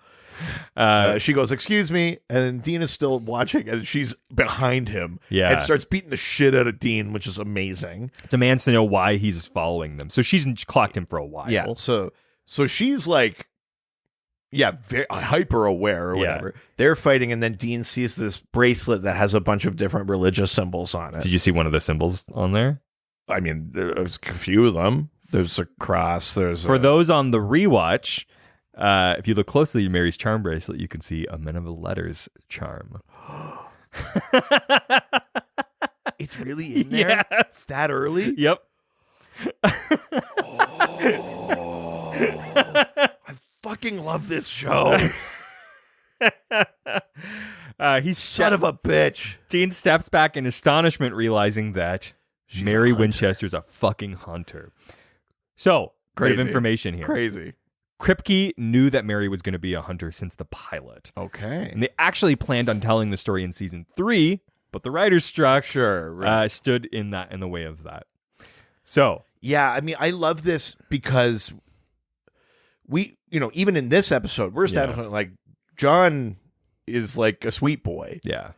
blah. She goes, "Excuse me," and Dean is still watching, and she's behind him. Yeah. And starts beating the shit out of Dean, which is amazing. Demands to know why he's following them. So she's clocked him for a while. Yeah. So she's like, very hyper aware or whatever. They're fighting, and then Dean sees this bracelet that has a bunch of different religious symbols on it. Did you see one of the symbols on there? I mean, there's a few of them. There's a cross. For those on the rewatch, if you look closely at Mary's charm bracelet, you can see a Men of the Letters charm. It's really in there? Yes. That early? Yep. I fucking love this show. He's Son of a bitch. Dean steps back in astonishment, realizing that She's Mary a hunter. Winchester's a fucking hunter. So, great Crazy. information here. Crazy. Kripke knew that Mary was going to be a hunter since the pilot. Okay. And they actually planned on telling the story in season 3, but the writer's strike Sure. Right. stood in the way of that. So, Yeah, I mean, I love this because we, even in this episode, we're establishing like John is like a sweet boy yeah.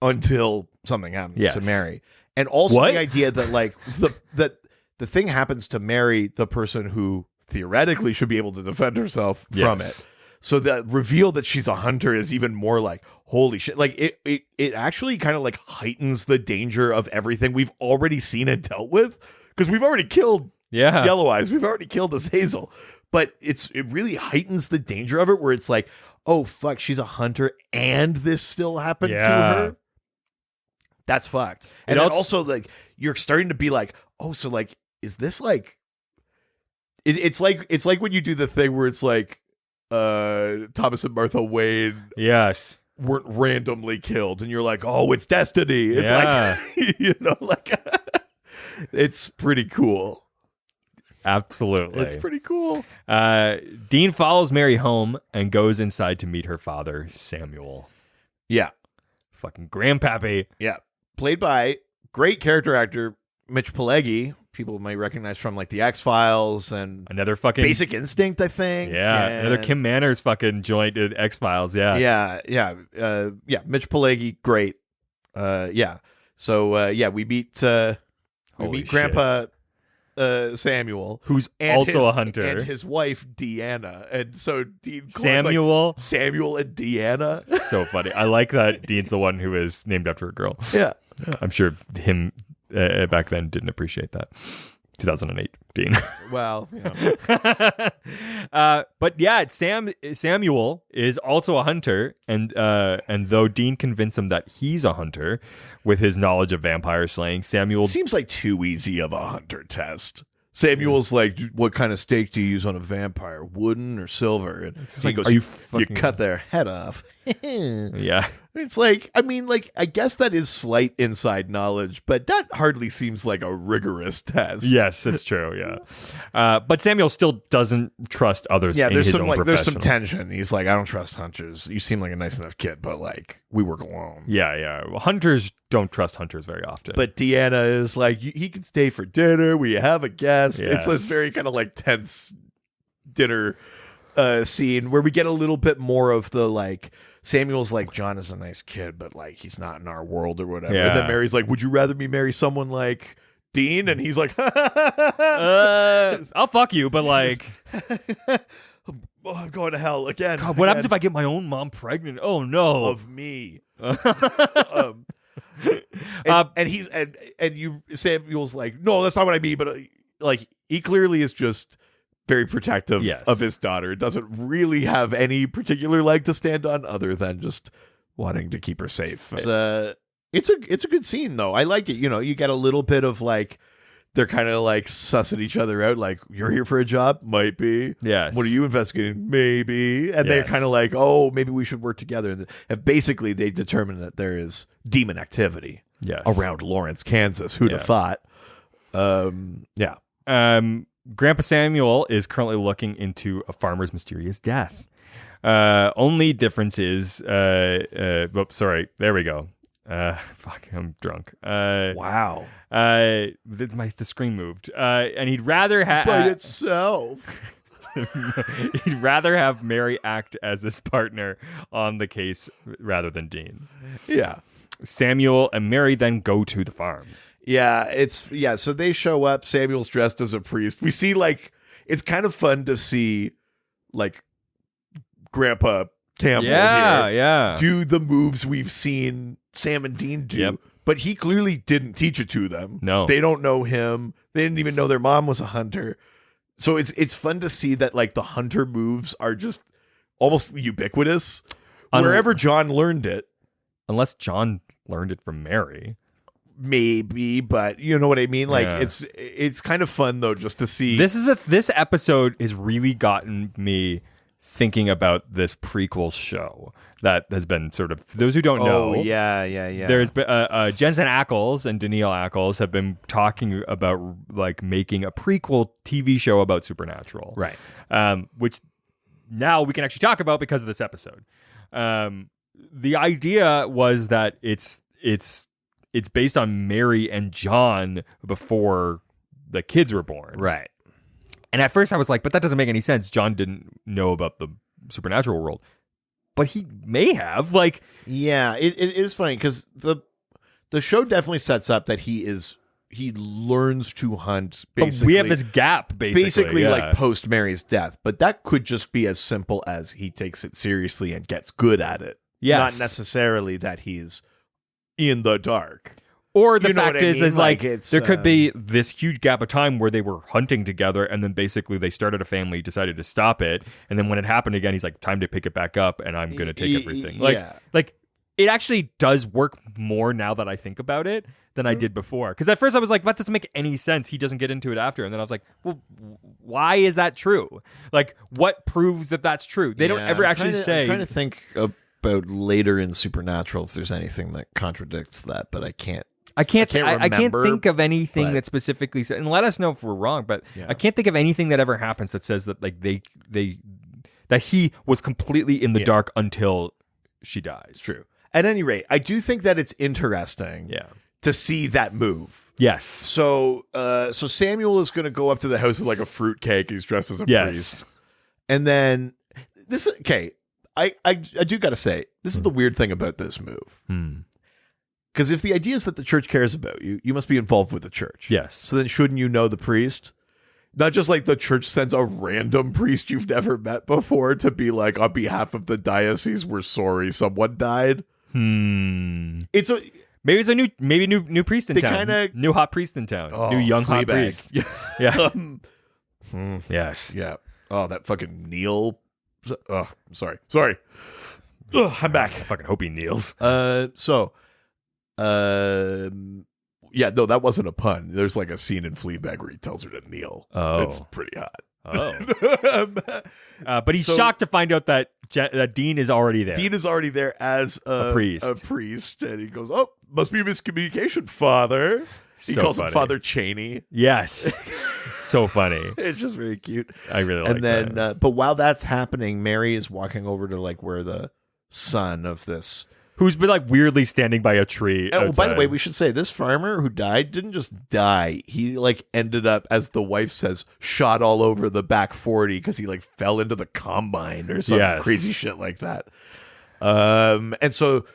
until something happens Yes. to Mary. And also What? the idea that like the thing happens to Mary, the person who theoretically should be able to defend herself from Yes. it. So the reveal that she's a hunter is even more like, holy shit. Like it actually kind of like heightens the danger of everything we've already seen and dealt with. Because we've already killed Yeah. Yellow Eyes. We've already killed this Hazel. But it really heightens the danger of it where it's like, oh fuck, she's a hunter and this still happened to her. That's fucked. And then also like you're starting to be like, oh, so like, is this like it's like when you do the thing where it's like Thomas and Martha Wayne Yes. weren't randomly killed and you're like, oh, it's destiny. It's Yeah. like it's pretty cool. Absolutely. It's pretty cool. Dean follows Mary home and goes inside to meet her father, Samuel. Yeah. Fucking grandpappy. Yeah. Played by great character actor Mitch Pileggi. People might recognize from like the X-Files and Another fucking Basic Instinct, I think. Yeah, another And- Kim Manners fucking joint in X-Files. Yeah. Yeah. Mitch Pileggi, great. Yeah. So we meet Holy Grandpa Samuel, Who's and also his- a hunter. and his wife Deanna, and so Dean calls, like, Samuel. Samuel and Deanna. So funny. I like that Dean's the one who is named after a girl. Yeah. I'm sure him back then didn't appreciate that. 2008, Dean. Well, yeah. But yeah, Samuel is also a hunter, and though Dean convinced him that he's a hunter with his knowledge of vampire slaying, Samuel Seems like too easy of a hunter test. Samuel's like, what kind of stake do you use on a vampire? Wooden or silver? And he like, goes, are you you fucking- cut their head off. yeah. It's like, I mean, like, I guess that is slight inside knowledge, but that hardly seems like a rigorous test. Yes, it's true. Yeah, but Samuel still doesn't trust others. Yeah, in there's his some own there's some professional- tension. He's like, I don't trust hunters. You seem like a nice enough kid, but like, we work alone. Yeah. Well, hunters don't trust hunters very often. But Deanna is like, he can stay for dinner. We have a guest. It's this Yes. very kind of like tense dinner scene where we get a little bit more of the like, Samuel's like, John is a nice kid, but like, he's not in our world or whatever. Yeah. And then Mary's like, would you rather me marry someone like Dean? And he's like, I'll fuck you, but like, oh, I'm going to hell again. God, what happens if I get my own mom pregnant? Oh no. Of me. And you Samuel's like, no, that's not what I mean, but like he clearly is just very protective Yes. of his daughter. Doesn't really have any particular leg to stand on other than just wanting to keep her safe. It's a good scene though. I like it. You know, you get a little bit of like they're kind of like sussing each other out. Like, you're here for a job? Might be. Yes. What are you investigating? Maybe. And they're Yes. kind of like, oh, maybe we should work together. And basically, they determine that there is demon activity Yes. around Lawrence, Kansas. Who'd have thought? Yeah. Grandpa Samuel is currently looking into a farmer's mysterious death. Only difference is, oops, sorry, there we go. Fuck, I'm drunk. Wow. The screen moved. And he'd rather have By itself. he'd rather have Mary act as his partner on the case rather than Dean. Yeah. Samuel and Mary then go to the farm. Yeah, so they show up. Samuel's dressed as a priest. We see, like, it's kind of fun to see, like, Grandpa Campbell here do the moves we've seen Sam and Dean do. Yep. But he clearly didn't teach it to them. No. They don't know him. They didn't even know their mom was a hunter. So it's fun to see that, like, the hunter moves are just almost ubiquitous. Wherever John learned it. Unless John learned it from Mary. Maybe, but you know what I mean? Like, Yeah. it's kind of fun, though, just to see. This episode has really gotten me thinking about this prequel show that has been sort of, for those who don't know. Yeah. There's been Jensen Ackles and Danielle Ackles have been talking about like making a prequel TV show about supernatural, Right. Which now we can actually talk about because of this episode. The idea was that it's based on Mary and John before the kids were born, Right. And at first I was like, but that doesn't make any sense. John didn't know about the supernatural world, but he may have. Like, Yeah, it is funny because the show definitely sets up that he learns to hunt. Basically, but we have this gap, basically, like post Mary's death. But that could just be as simple as he takes it seriously and gets good at it. Yes. Not necessarily that he's in the dark. Or the You know fact what I is mean? like Like, it's, there could be this huge gap of time where they were hunting together, and then basically they started a family, decided to stop it, and then when it happened again, he's like, "Time to pick it back up, and I'm going to take everything." Like it actually does work more now that I think about it than I did before. Because at first I was like, "That doesn't make any sense." He doesn't get into it after, and then I was like, "Well, why is that true? Like, what proves that that's true?" They don't ever actually say. I'm trying to think about later in Supernatural if there's anything that contradicts that, but I can't. I can't remember, think of anything but- that specifically said, and let us know if we're wrong, but Yeah. I can't think of anything that ever happens that says that like that he was completely in the dark until she dies. True. At any rate, I do think that it's interesting Yeah. to see that move. Yes. So Samuel is going to go up to the house with like a fruit cake. He's dressed as a priest. And then this is okay. I do got to say, this is the weird thing about this move. Because if the idea is that the church cares about you, you must be involved with the church. Yes. So then shouldn't you know the priest? Not just like the church sends a random priest you've never met before to be like, on behalf of the diocese, we're sorry someone died. It's a Maybe it's a new priest in They town. kinda- New hot priest in town. New young hot Fleabag. priest. Yeah. Yeah. Yes. Yeah. Oh, that fucking Neil. Oh, sorry. Ugh, I'm back. I fucking hope he kneels. Yeah, no, that wasn't a pun. There's like a scene in Fleabag where he tells her to kneel. Oh. It's pretty hot. Oh. But he's shocked to find out that Dean is already there. Dean is already there as A priest. and he goes, "Oh, must be a miscommunication, Father." He So calls funny. him Father Cheney. Yes. So funny. It's just very cute. I really like And then, that. but while that's happening, Mary is walking over to like where the son of this. Who's been like weirdly standing by a tree. Oh, by the outside. way, we should say this farmer who died didn't just die. He like ended up, as the wife says, shot all over the back 40 because he like fell into the combine or some Yes. crazy shit like that. And so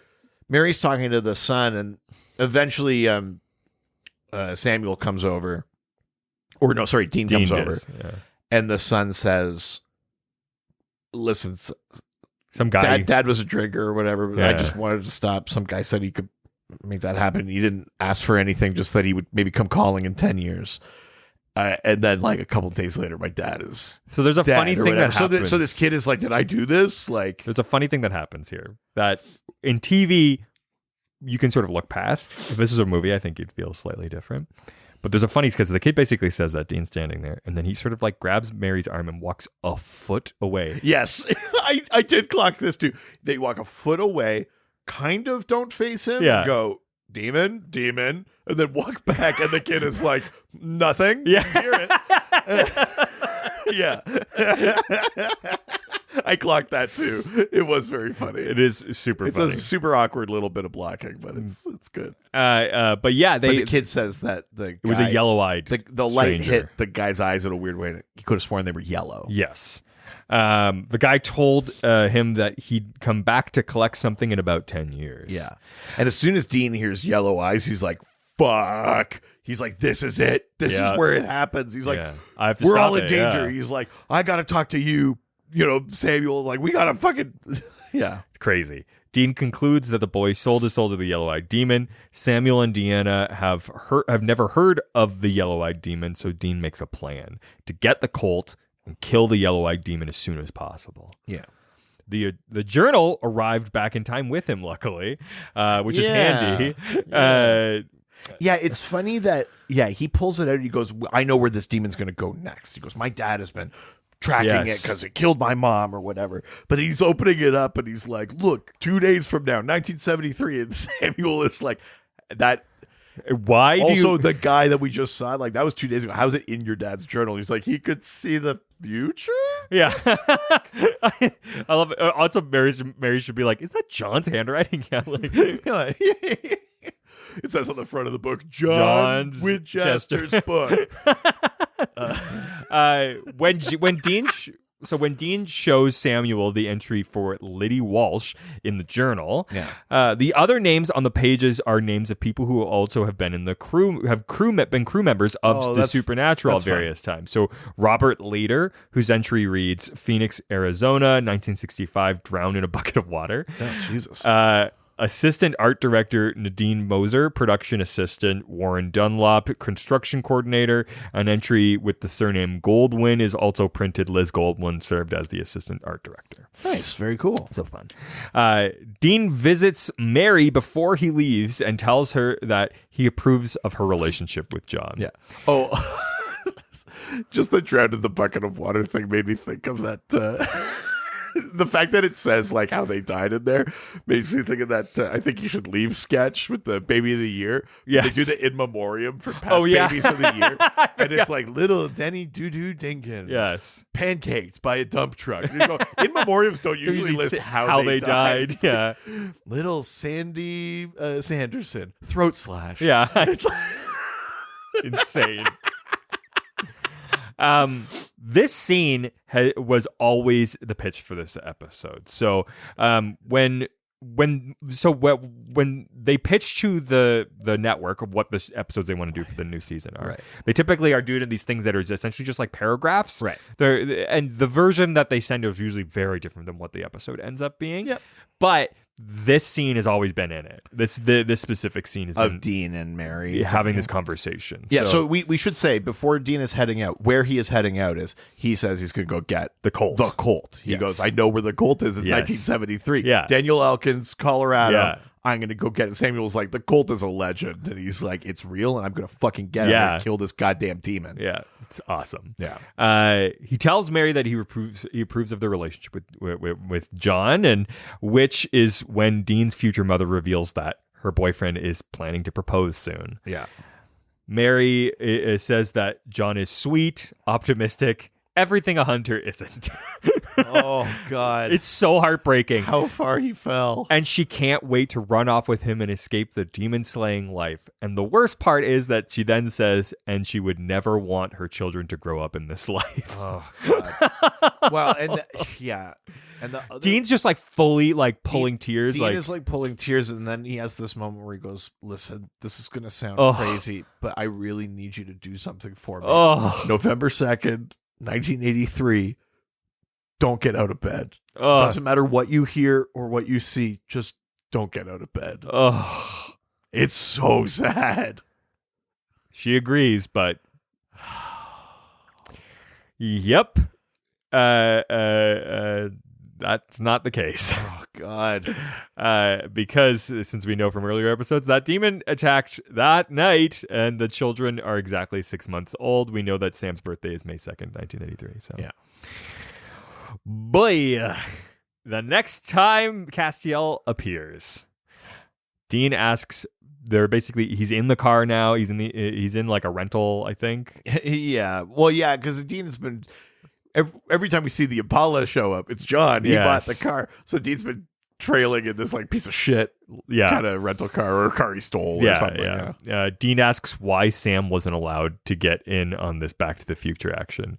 Mary's talking to the son, and eventually Samuel comes over. Or no, sorry, Dean comes over. does, yeah. And the son says, "Listen, Some guy. Dad was a drinker or whatever. But I Yeah. just wanted to stop. Some guy said he could make that happen. He didn't ask for anything, just that he would maybe come calling in 10 years. And then like a couple days later, my dad is So there's a dead funny or thing whatever. that happens. So this kid is like, did I do this? Like, There's a funny thing that happens here that in TV you can sort of look past. If this was a movie, I think you'd feel slightly different. But there's a funny because the kid basically says that Dean's standing there, and then he sort of like grabs Mary's arm and walks a foot away. Yes, I did clock this too. They walk a foot away, kind of don't face him, Yeah. and go, demon, demon, and then walk back, and the kid is like, nothing. Yeah. You hear it. Yeah. I clocked that too. It was very funny. It is super funny. It's a super awkward little bit of blocking, but it's good. But yeah, But the kid says that it was a yellow-eyed the light stranger. hit the guy's eyes in a weird way. And he could have sworn they were yellow. Yes. The guy told him that he'd come back to collect something in about 10 years. Yeah. And as soon as Dean hears yellow eyes, he's like, fuck. He's like, this is it. This is where it happens. He's like, I have to we're stop all in it, danger. yeah. He's like, I got to talk to you, Samuel. Like, we got to fucking, yeah. It's crazy. Dean concludes that the boy sold his soul to the yellow-eyed demon. Samuel and Deanna have never heard of the yellow-eyed demon, so Dean makes a plan to get the colt and kill the yellow-eyed demon as soon as possible. Yeah. The journal arrived back in time with him, luckily, which is handy. Yeah, it's funny that, he pulls it out and he goes, I know where this demon's going to go next. He goes, my dad has been tracking it because it killed my mom or whatever. But he's opening it up and he's like, look, 2 days from now, 1973. And Samuel is like, that. Why Also, the guy that we just saw, like, that was 2 days ago. How's it in your dad's journal? He's like, he could see the future? Yeah. I love it. Also, Mary should be like, is that John's handwriting? Yeah, like, it says on the front of the book, John's Winchester's book. When Dean shows Samuel the entry for Liddy Walsh in the journal, the other names on the pages are names of people who also have been in the crew, been crew members of the Supernatural at various times. So Robert Lader, whose entry reads Phoenix, Arizona, 1965, drowned in a bucket of water. Oh, Jesus. Assistant art director Nadine Moser, production assistant Warren Dunlop, construction coordinator. An entry with the surname Goldwyn is also printed. Liz Goldwyn served as the assistant art director. Nice, very cool. So fun. Dean visits Mary before he leaves and tells her that he approves of her relationship with John. Yeah. Oh, just the drowned in the bucket of water thing made me think of that. The fact that it says like how they died in there makes me think of that I Think You Should Leave sketch with the baby of the year. Yes. They do the in memoriam for past babies of the year. And it's like little Denny Doo-Doo Dinkins. Yes. Pancaked by a dump truck. And you go, in memoriams don't usually list how they died. Yeah. Little Sandy Sanderson. Throat slash. Yeah. It's like insane. This scene was always the pitch for this episode. So when they pitch to the network of what the episodes they want to do for the new season are, they typically are doing these things that are essentially just like paragraphs. Right. And the version that they send is usually very different than what the episode ends up being. Yep. But this scene has always been in it. This specific scene has of been Dean and Mary having this conversation. Yeah, so we should say before Dean is heading out, where he is heading out is he says he's going to go get the Colt. The Colt. He goes, I know where the Colt is. It's 1973. Yeah. Daniel Elkins, Colorado. Yeah. I'm going to go get it. Samuel's like, the Colt is a legend. And he's like, it's real, and I'm going to fucking get it and kill this goddamn demon. Yeah, it's awesome. Yeah. He tells Mary that he approves of the relationship with John, and which is when Dean's future mother reveals that her boyfriend is planning to propose soon. Yeah. Mary says that John is sweet, optimistic, everything a hunter isn't. Oh, God. It's so heartbreaking. How far he fell. And she can't wait to run off with him and escape the demon-slaying life. And the worst part is that she then says, and she would never want her children to grow up in this life. Oh, God. Well, and and the other, Dean's just like fully like pulling tears. Dean is like pulling tears, and then he has this moment where he goes, listen, this is going to sound crazy, but I really need you to do something for me. November 2nd, 1983. Don't get out of bed. Doesn't matter what you hear or what you see. Just don't get out of bed. It's so sad. She agrees, but yep. that's not the case. Oh, God. Because since we know from earlier episodes, that demon attacked that night, and the children are exactly 6 months old. We know that Sam's birthday is May 2nd, 1983. So, Yeah. Boy, the next time Castiel appears, Dean asks. He's in the car now. He's in like a rental, I think. Yeah. Well, yeah, because Dean's been every time we see the Impala show up, it's John. He bought the car, so Dean's been trailing in this like piece of shit, kind of rental car or car he stole or something. Yeah. Dean asks why Sam wasn't allowed to get in on this Back to the Future action.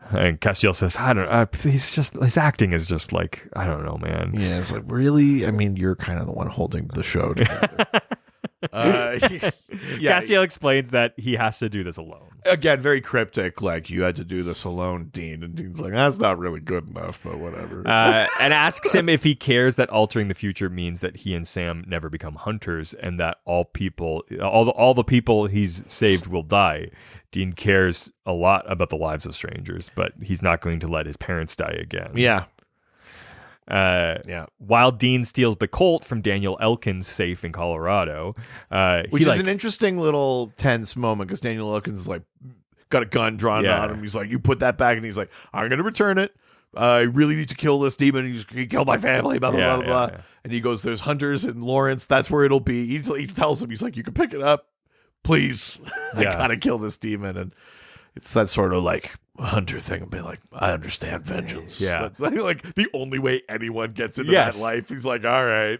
And Castiel says, I don't know. His acting is just like, I don't know, man. Yeah, it's like, really? I mean, you're kind of the one holding the show together. Castiel explains that he has to do this alone. Again, very cryptic, like, you had to do this alone, Dean. And Dean's like, that's not really good enough, but whatever. And asks him if he cares that altering the future means that he and Sam never become hunters and that all the people he's saved will die. Dean cares a lot about the lives of strangers, but he's not going to let his parents die again. Yeah. While Dean steals the Colt from Daniel Elkin's safe in Colorado, which is an interesting little tense moment because Daniel Elkins is like got a gun drawn on him. He's like, "You put that back," and he's like, "I'm going to return it. I really need to kill this demon. He killed my family." Blah blah blah blah. And he goes, "There's hunters in Lawrence. That's where it'll be." He tells him, he's like, "You can pick it up, please. I gotta kill this demon." And it's that sort of like hunter thing of being like, I understand vengeance. Yeah. That's like the only way anyone gets into that life. He's like, all right.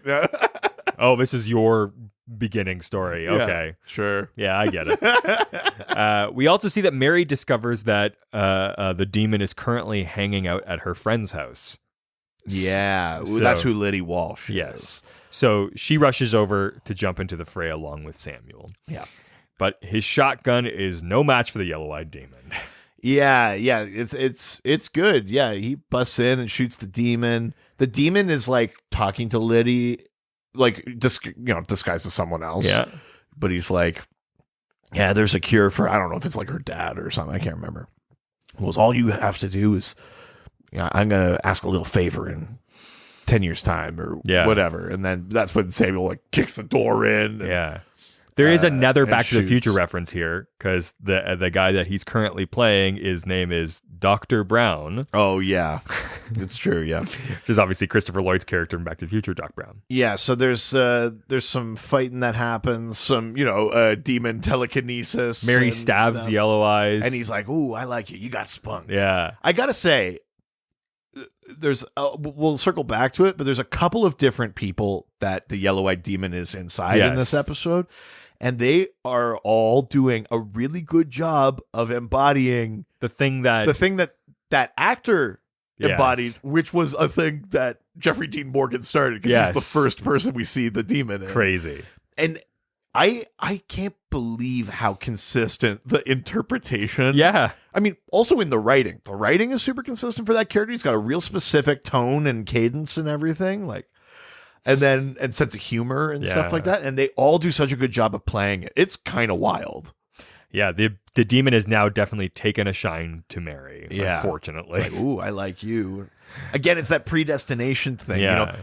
Oh, this is your beginning story. Okay. Sure. Yeah, I get it. We also see that Mary discovers that the demon is currently hanging out at her friend's house. Yeah. That's who Liddy Walsh is. So she rushes over to jump into the fray along with Samuel. Yeah. But his shotgun is no match for the yellow-eyed demon. Yeah, it's good. Yeah, he busts in and shoots the demon. The demon is like talking to Liddy, like disguised as someone else. Yeah, but he's like, yeah, there's a cure for, I don't know if it's like her dad or something. I can't remember. Well, all you have to do is, I'm gonna ask a little favor in 10 years time or whatever, and then that's when Samuel like kicks the door in. Yeah. There is another Back to the shoots. Future reference here because the guy that he's currently playing, his name is Dr. Brown. Oh, yeah. It's true, yeah. Which is obviously Christopher Lloyd's character in Back to the Future, Doc Brown. Yeah, so there's some fighting that happens, some, demon telekinesis. Mary stabs stuff. Yellow Eyes. And he's like, ooh, I like you. You got spunk. Yeah. I gotta say, there's we'll circle back to it, but there's a couple of different people that the yellow-eyed demon is inside in this episode. And they are all doing a really good job of embodying the thing that actor embodied, which was a thing that Jeffrey Dean Morgan started because he's the first person we see the demon in. Crazy. And I can't believe how consistent the interpretation. Yeah. I mean, also in the writing. The writing is super consistent for that character. He's got a real specific tone and cadence and everything. And sense of humor and stuff like that. And they all do such a good job of playing it. It's kind of wild. Yeah, the demon has now definitely taken a shine to Mary, unfortunately. It's like, ooh, I like you. Again, it's that predestination thing. Yeah.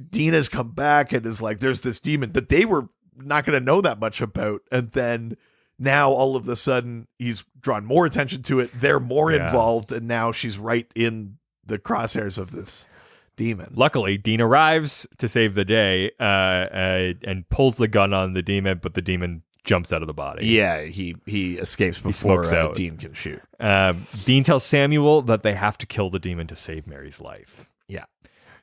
Dean has come back and is like, there's this demon that they were not going to know that much about. And then now all of a sudden he's drawn more attention to it. They're more involved. And now she's right in the crosshairs of this demon. Luckily, Dean arrives to save the day and pulls the gun on the demon, but the demon jumps out of the body. Yeah, he escapes before Dean can shoot. Dean tells Samuel that they have to kill the demon to save Mary's life. Yeah.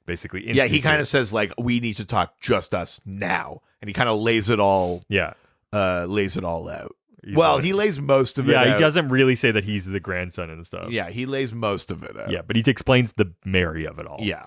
Basically. Yeah, he kind of says, like, we need to talk just us now. And he kind of lays it all out. He lays most of it out. Yeah, he doesn't really say that he's the grandson and stuff. Yeah, he lays most of it out. Yeah, but he explains the Mary of it all. Yeah.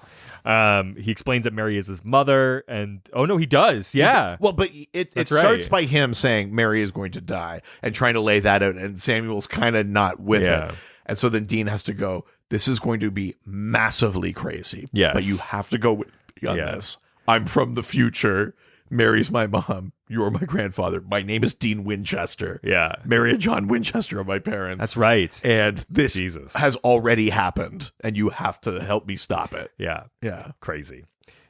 He explains that Mary is his mother, and he does. Yeah. But it starts by him saying Mary is going to die and trying to lay that out, and Samuel's kind of not with it. And so then Dean has to go, this is going to be massively crazy. Yes. But you have to go with me on this. I'm from the future. Mary's my mom. You're my grandfather. My name is Dean Winchester. Yeah. Mary and John Winchester are my parents. That's right. And this Jesus. has already happened, and you have to help me stop it. Yeah. Yeah. Crazy.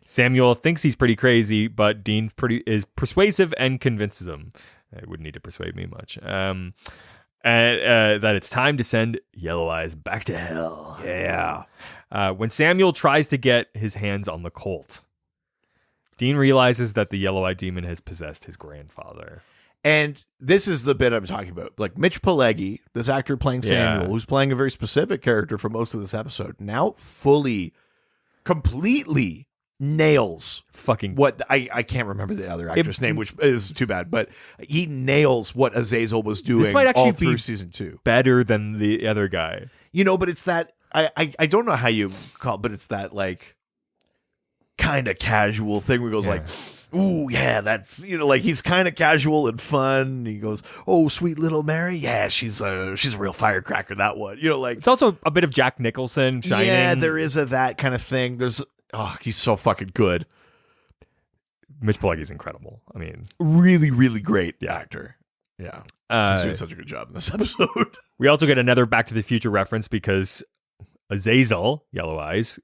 Samuel thinks he's pretty crazy, but Dean is persuasive and convinces him. It wouldn't need to persuade me much. And that it's time to send Yellow Eyes back to hell. Yeah. When Samuel tries to get his hands on the Colt, Dean realizes that the yellow-eyed demon has possessed his grandfather. And this is the bit I'm talking about. Like Mitch Pileggi, this actor playing Samuel, who's playing a very specific character for most of this episode, now completely nails Fucking what I can't remember the other actress name, which is too bad, but he nails what Azazel was doing might actually all through be season 2. better than the other guy. But it's that I don't know how you call it, but it's that like kind of casual thing where he goes like, ooh, yeah, that's, like he's kind of casual and fun. He goes, oh, sweet little Mary. Yeah, she's a real firecracker, that one. Like It's also a bit of Jack Nicholson shining. Yeah, there is that kind of thing. He's so fucking good. Mitch Pileggi's incredible. I mean, really, really great actor. Yeah. He's doing such a good job in this episode. We also get another Back to the Future reference because Azazel, Yellow Eyes,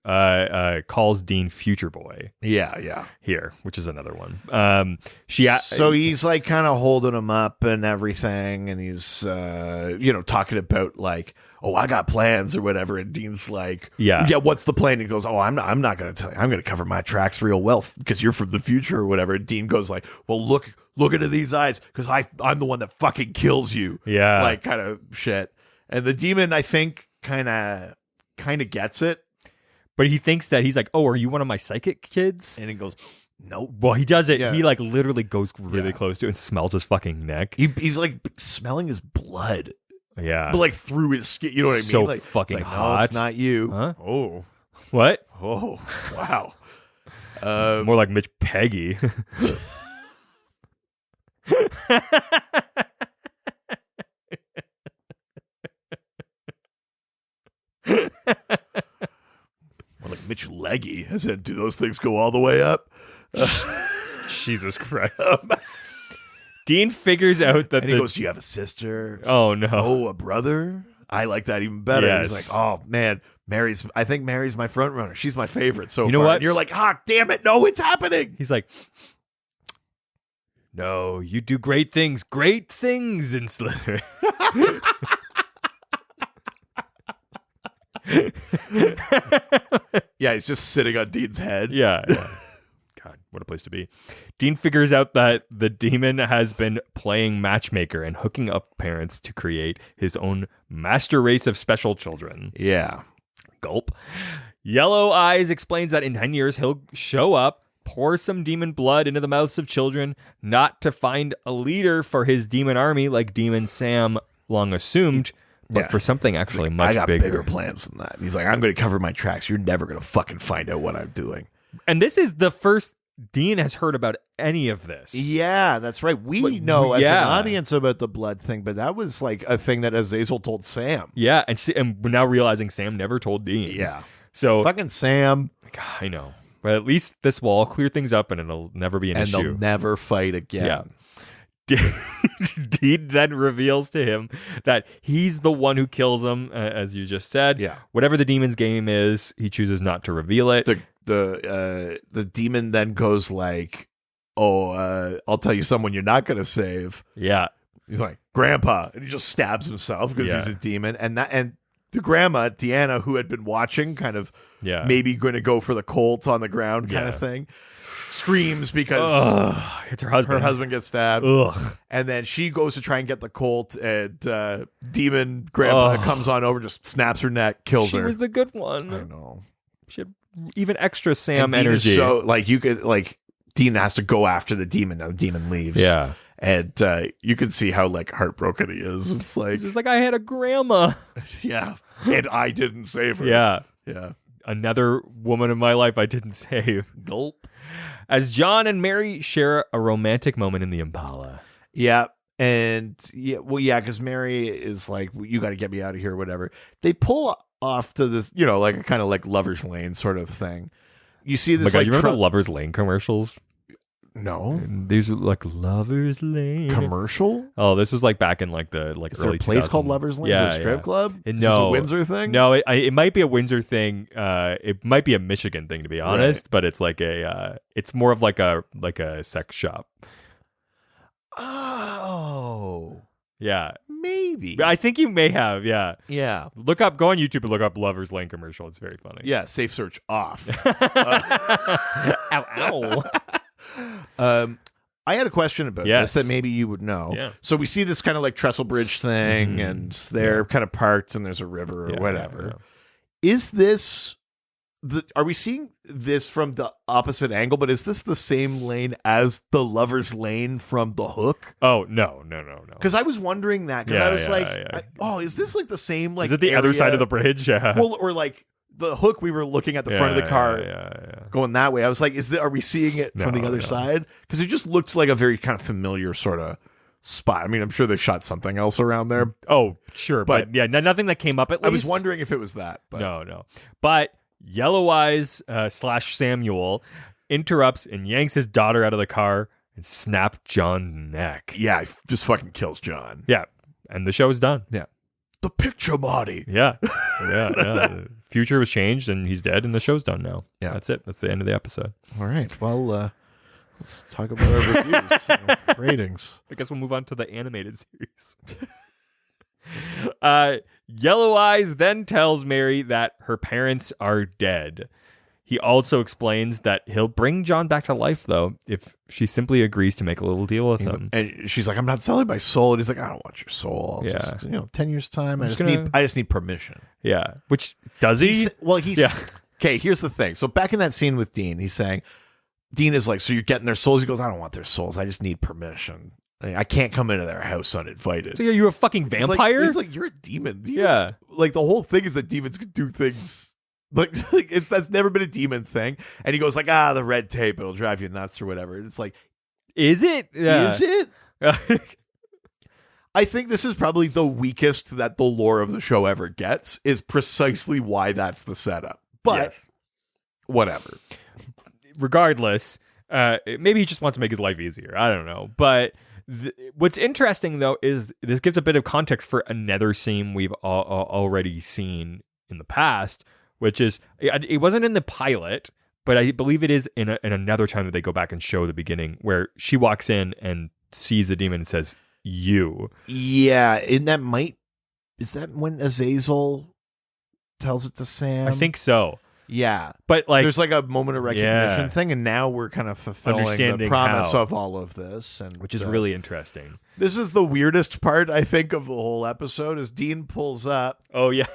calls Dean Future Boy. Yeah. Here, which is another one. So he's like kind of holding him up and everything, and he's talking about like, oh, I got plans or whatever, and Dean's like, yeah, what's the plan? And he goes, oh, I'm not going to tell you. I'm going to cover my tracks real well because you're from the future or whatever. And Dean goes like, well, look into these eyes because I'm the one that fucking kills you. Yeah, like kind of shit. And the demon, I think, kind of gets it, but he thinks that he's like, oh, are you one of my psychic kids? And he goes, nope. Well, he does it. Yeah. He like literally goes really close to it and smells his fucking neck. He's like smelling his blood. Yeah, but like through his skin. You know what I mean? So like, fucking hot. No, it's not you. Huh? Oh, what? Oh, wow. More like Mitch Peggy. More like Mitch Leggy. Do those things go all the way up? Jesus Christ. Dean figures out that he goes, do you have a sister? Oh, no. Oh, a brother? I like that even better. Yes. He's like, oh, man, I think Mary's my front runner. She's my favorite so far. You know what? And you're like, damn it. No, it's happening. He's like, no, you do great things in Slytherin. Yeah, he's just sitting on Dean's head. Yeah. God, what a place to be. Dean figures out that the demon has been playing matchmaker and hooking up parents to create his own master race of special children. Yeah. Gulp. Yellow Eyes explains that in 10 years he'll show up, pour some demon blood into the mouths of children, not to find a leader for his demon army like Demon Sam long assumed, but for something actually much I got bigger. bigger plans than that. And he's like, I'm going to cover my tracks. You're never going to fucking find out what I'm doing. And this is the first Dean has heard about any of this. Yeah, that's right. We know as an audience about the blood thing, but that was like a thing that Azazel told Sam. Yeah, and we're now realizing Sam never told Dean. Yeah. So fucking Sam. God, I know. But at least this will all clear things up and it'll never be an issue. And they'll never fight again. Yeah. Dean then reveals to him that he's the one who kills him, as you just said. Yeah. Whatever the demon's game is, he chooses not to reveal it. The demon then goes like, "Oh, I'll tell you someone you're not going to save." Yeah. He's like, "Grandpa," and he just stabs himself because he's a demon. And the grandma Deanna, who had been watching, kind of maybe going to go for the Colt on the ground kind of thing. Screams because it's her husband. Her husband gets stabbed. Ugh. And then she goes to try and get the Colt, and demon grandpa comes on over, just snaps her neck, kills her. She was the good one. I know. She had even extra Sam and Dean energy. Is so Dean has to go after the demon. Now the demon leaves. Yeah. And you can see how like heartbroken he is. It's like he's just like, I had a grandma. Yeah. And I didn't save her. Yeah. Yeah. Another woman in my life I didn't save. Gulp. As John and Mary share a romantic moment in the Impala. Yeah. And because Mary is like, you got to get me out of here, or whatever. They pull off to this, like a kind of like Lover's Lane sort of thing. You see this. You remember the Lover's Lane commercials? No. These are like Lovers Lane. Commercial? Oh, this was like back in like the Is early there a place 2000s. called Lovers Lane? Yeah, Is it a strip club? Is this No. a Windsor thing? No, it might be a Windsor thing. It might be a Michigan thing, to be honest. But it's like it's more of like a sex shop. Oh. Yeah. Maybe. I think you may have, yeah. Yeah. Go on YouTube and look up Lovers Lane commercial. It's very funny. Yeah, safe search off. Ow, ow. I had a question about Yes. this that maybe you would know. Yeah. So we see this kind of like trestle bridge thing, and they're kind of parked, and there's a river or Yeah, whatever. yeah. Is this are we seeing this from the opposite angle? But is this the same lane as the Lover's Lane from The Hook? Oh, no. Because I was wondering that. Because Yeah, I was yeah, like, yeah. is this like the same? Like, Is it the other side of the bridge? Yeah. Well, or like The Hook, we were looking at the front of the car. Yeah. Going that way. I was like, are we seeing it from the No, other no. side? Because it just looks like a very kind of familiar sort of spot. I mean, I'm sure they shot something else around there. Oh, sure. But But- yeah, nothing that came up at least. I was wondering if it was that. But No. But Yellow Eyes / Samuel interrupts and yanks his daughter out of the car and snapped John's neck. yeah, it just fucking kills John. Yeah. And the show is done. Yeah. The picture body. Yeah. Yeah. The future was changed and he's dead and the show's done now. Yeah. That's it. That's the end of the episode. All right. Well, let's talk about our reviews, ratings. I guess we'll move on to the animated series. Yellow Eyes then tells Mary that her parents are dead. He also explains that he'll bring John back to life, though, if she simply agrees to make a little deal with him. And she's like, I'm not selling my soul. And he's like, I don't want your soul. I'll Yeah. just, 10 years time. I just just need permission. Yeah. Which, does he? Yeah. Okay, here's the thing. So back in that scene with Dean, he's saying, Dean is like, so you're getting their souls? He goes, I don't want their souls. I just need permission. I can't come into their house uninvited. So you're a fucking vampire? He's like, you're a demon. Demons, Yeah. Like, the whole thing is that demons can do things. Like that's never been a demon thing. And he goes like, the red tape, it'll drive you nuts or whatever. And it's like, Is it? is it? I think this is probably the weakest that the lore of the show ever gets, is precisely why that's the setup. But Yes. whatever. Regardless, maybe he just wants to make his life easier. I don't know. But what's interesting, though, is this gives a bit of context for another scene we've already seen in the past, which is, it wasn't in the pilot, but I believe it is in another time that they go back and show the beginning, where she walks in and sees the demon and says, you. Yeah, is that when Azazel tells it to Sam? I think so. Yeah. But like, there's like a moment of recognition Yeah. thing, and now we're kind of fulfilling the Understanding promise how. of all of this, and which is really interesting. this is the weirdest part, I think, of the whole episode. Is Dean pulls up, Oh yeah.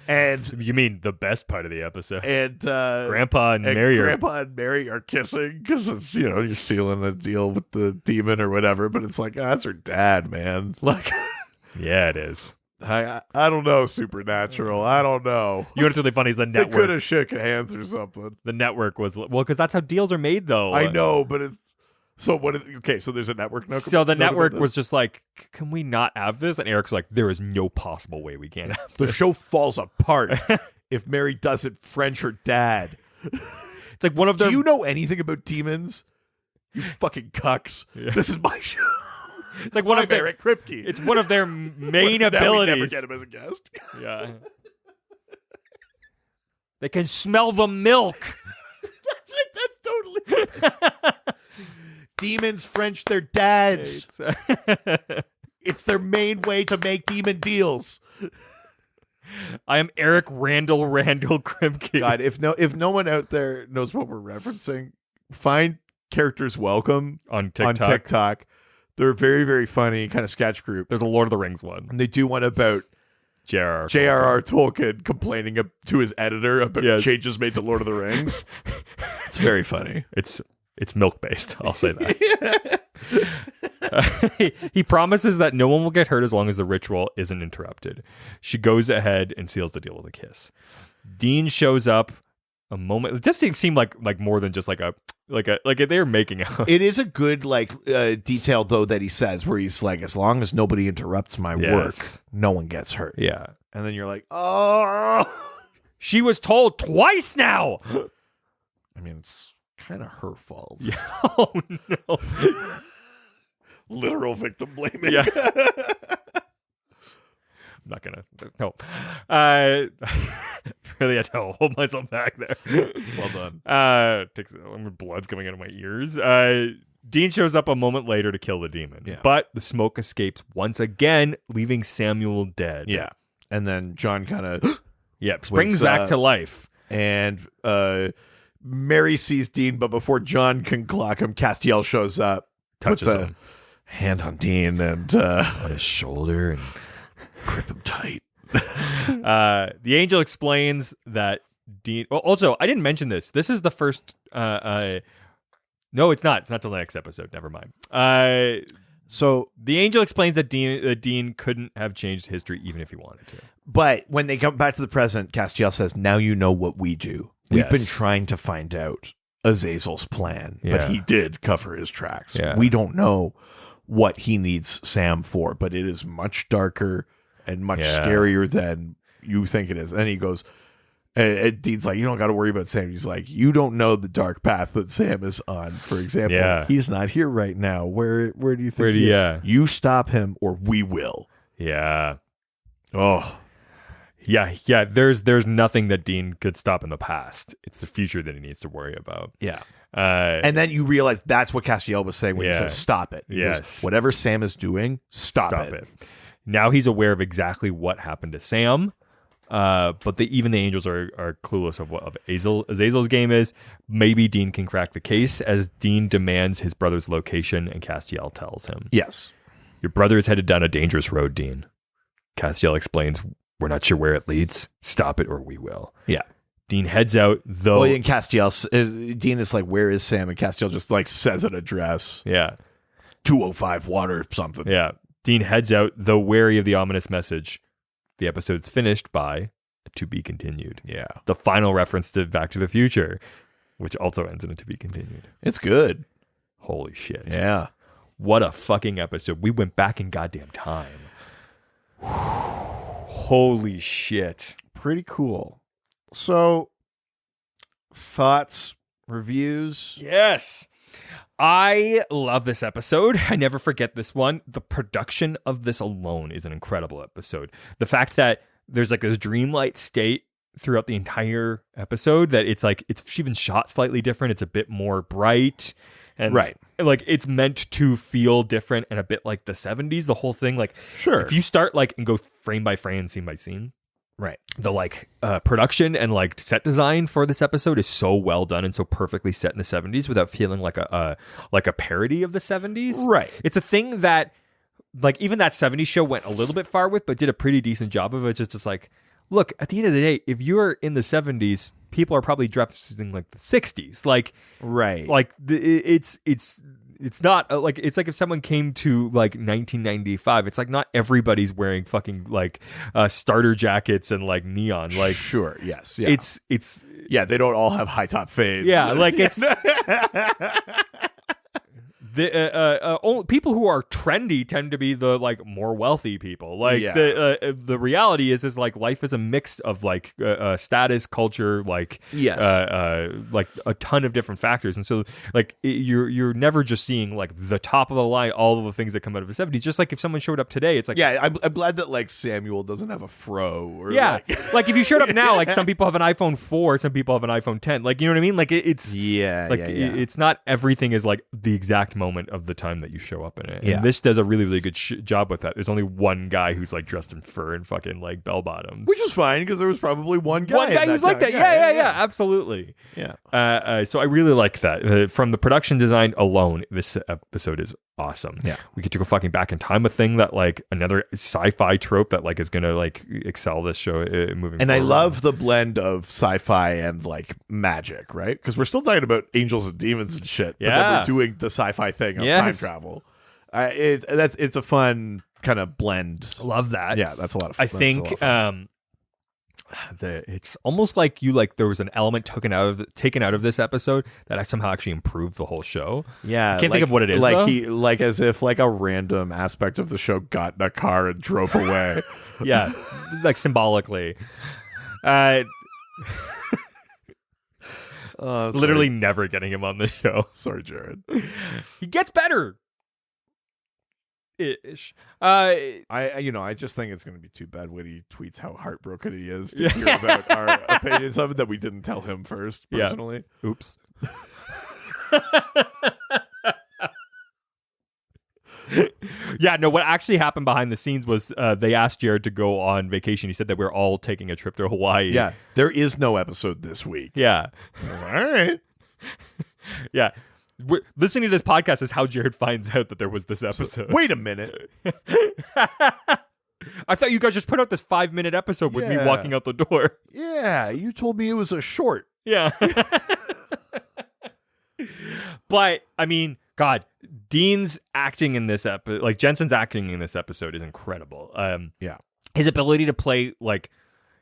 and You mean the best part of the episode? Grandpa and Mary are Grandpa and Mary are kissing because it's you're sealing a deal with the demon or whatever, but it's like, that's her dad, man. Like, Yeah, it is. I don't know, Supernatural. I don't know. You know what's really funny is the They could network. have shook hands or something. The network was because that's how deals are made, though. I know, but it's so what is okay, so there's a network note. So the note about network this? was just like, can we not have this? And Eric's like, there is no possible way we can't have the this. show falls apart if Mary doesn't French her dad. It's like one of Do their. you know anything about demons? You fucking cucks. Yeah. This is my show. It's like one of their. Eric Kripke. It's one of their main Now we abilities. never get him as a guest. Yeah. They can smell the milk. That's it. That's totally it. Demons French their dads. It's their main way to make demon deals. I am Eric Randall Kripke. God, if no one out there knows what we're referencing, find Characters Welcome on TikTok. on TikTok. They're a very, very funny kind of sketch group. There's a Lord of the Rings one. And they do one about J.R.R. Tolkien complaining to his editor about Yes. changes made to Lord of the Rings. It's very funny. It's milk based. I'll say that. He promises that no one will get hurt as long as the ritual isn't interrupted. She goes ahead and seals the deal with a kiss. Dean shows up a moment. It does seem like more than just like they're making out. It is a good detail though that he says where he's like, as long as nobody interrupts my work, Yes. no one gets hurt. Yeah. And then you're like, oh. She was told twice now. I mean, it's kind of her fault. Yeah. Oh no. Literal victim blaming. Yeah. I'm not gonna. No. Really had to hold myself back there. Well done. Blood's coming out of my ears. Dean shows up a moment later to kill the demon. Yeah. But the smoke escapes once again, leaving Samuel dead. Yeah. And then John kind of springs back to life. And Mary sees Dean, but before John can clock him, Castiel shows up, Touches puts a him. hand on Dean and On his shoulder and grip him tight. the angel explains that Dean. Well, also, I didn't mention this. This is the first. No, it's not. It's not till the next episode. Never mind. So the angel explains that Dean couldn't have changed history even if he wanted to. But when they come back to the present, Castiel says, "Now you know what we do. We've been trying to find out Azazel's plan, but he did cover his tracks. Yeah. We don't know what he needs Sam for, but it is much darker and much scarier than you think it is." And he goes, and Dean's like, "You don't got to worry about Sam." He's like, "You don't know the dark path that Sam is on. For example, he's not here right now. Where do you think he is? You stop him or we will." Yeah. Oh. Yeah. There's nothing that Dean could stop in the past. It's the future that he needs to worry about. Yeah. And then you realize that's what Castiel was saying when he says, "Stop it." He goes, whatever Sam is doing, stop it. Now he's aware of exactly what happened to Sam. But even the angels are clueless of what Azazel's game is. Maybe Dean can crack the case as Dean demands his brother's location and Castiel tells him. Yes. "Your brother is headed down a dangerous road, Dean." Castiel explains, "We're not sure where it leads. Stop it or we will." Yeah. Dean heads out, though. Well, and Dean is like, "Where is Sam?" And Castiel just like says an address. Yeah. 205 water something. Yeah. Dean heads out, though wary of the ominous message. The episode's finished by "to be continued." Yeah. The final reference to Back to the Future, which also ends in a "to be continued." It's good. Holy shit. Yeah. What a fucking episode. We went back in goddamn time. Holy shit. Pretty cool. So, thoughts, reviews? Yes. I love this episode. I never forget this one. The production of this alone is an incredible episode. The fact that there's like this dreamlight state throughout the entire episode, that it's like it's even shot slightly different. It's a bit more bright. And like it's meant to feel different and a bit like the 70s, the whole thing. Like, sure, if you start like and go frame by frame, scene by scene, right, the like production and like set design for this episode is so well done and so perfectly set in the 70s without feeling like a parody of the 70s. Right. It's a thing that like even that 70s show went a little bit far with, but did a pretty decent job of it. Just like, look, at the end of the day, if you're in the 70s, people are probably dressing like the 60s. Like, right. Like it's not like, it's like if someone came to like 1995, it's like not everybody's wearing fucking like starter jackets and like neon. Like, sure. Yes. Yeah. It's yeah. They don't all have high top fades. Yeah. Like it's only people who are trendy tend to be the like more wealthy people. Like the reality is like life is a mix of like status, culture, like like a ton of different factors, and so like you're never just seeing like the top of the line, all of the things that come out of the 70s. Just like if someone showed up today, it's like I'm glad that like Samuel doesn't have a fro. Or like if you showed up now, like some people have an iPhone 4, some people have an iPhone 10. Like you know what I mean? Like it's it's not everything is like the exact moment of the time that you show up in it. And this does a really, really good job with that. There's only one guy who's like dressed in fur and fucking like bell bottoms, which is fine because there was probably one guy who's like that. Yeah, absolutely. Yeah. So I really like that. From the production design alone, this episode is awesome. Yeah. We get to go fucking back in time, a thing that like another sci-fi trope that like is gonna like excel this show moving and forward. I love the blend of sci-fi and like magic, right? Because we're still talking about angels and demons and shit, but then we're doing the sci-fi thing of time travel. It's a fun kind of blend. Love that. Yeah, that's a lot of fun. I think it's almost like there was an element taken out of this episode that I somehow actually improved the whole show. Yeah, I can't think of what it is. Like though. As if like a random aspect of the show got in a car and drove away. Yeah, like symbolically. Literally never getting him on the show. Sorry, Jared. He gets better. Ish. I just think it's going to be too bad when he tweets how heartbroken he is to hear about our opinions of it that we didn't tell him first, personally. Yeah. Oops. Yeah, no, what actually happened behind the scenes was they asked Jared to go on vacation. He said that we're all taking a trip to Hawaii. Yeah, there is no episode this week. Yeah. All right. Yeah. Listening to this podcast is how Jared finds out that there was this episode. Wait a minute. I thought you guys just put out this 5-minute episode with me walking out the door. Yeah, you told me it was a short. Yeah. But, I mean, God, Dean's acting in this episode, like Jensen's acting in this episode is incredible. Yeah. His ability to play, like,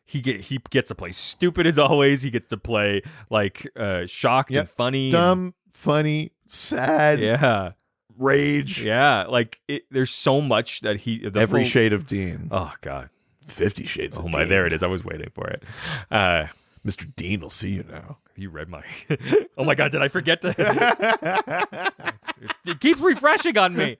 he gets to play stupid as always. He gets to play, like, shocked and funny. Dumb, funny, sad. Yeah. Rage. Yeah. Like, there's so much that Every shade of Dean. Oh, God. 50 Shades of Dean. Oh, my, there it is. I was waiting for it. Mr. Dean will see you now. You read my... Oh, my God. Did I forget to... It keeps refreshing on me.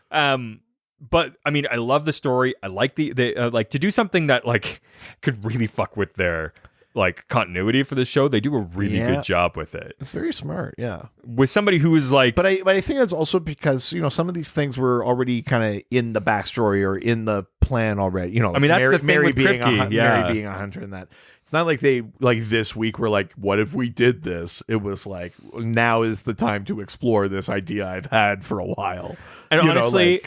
But I mean, I love the story. I like the like to do something that like could really fuck with their like continuity for the show. They do a really good job with it. It's very smart, yeah. With somebody who is like, but I think it's also because some of these things were already kind of in the backstory or in the plan already. I mean, that's the thing with Kripke, Mary being a hunter and that. It's not like they like this week were like, what if we did this? It was like, now is the time to explore this idea I've had for a while. And honestly,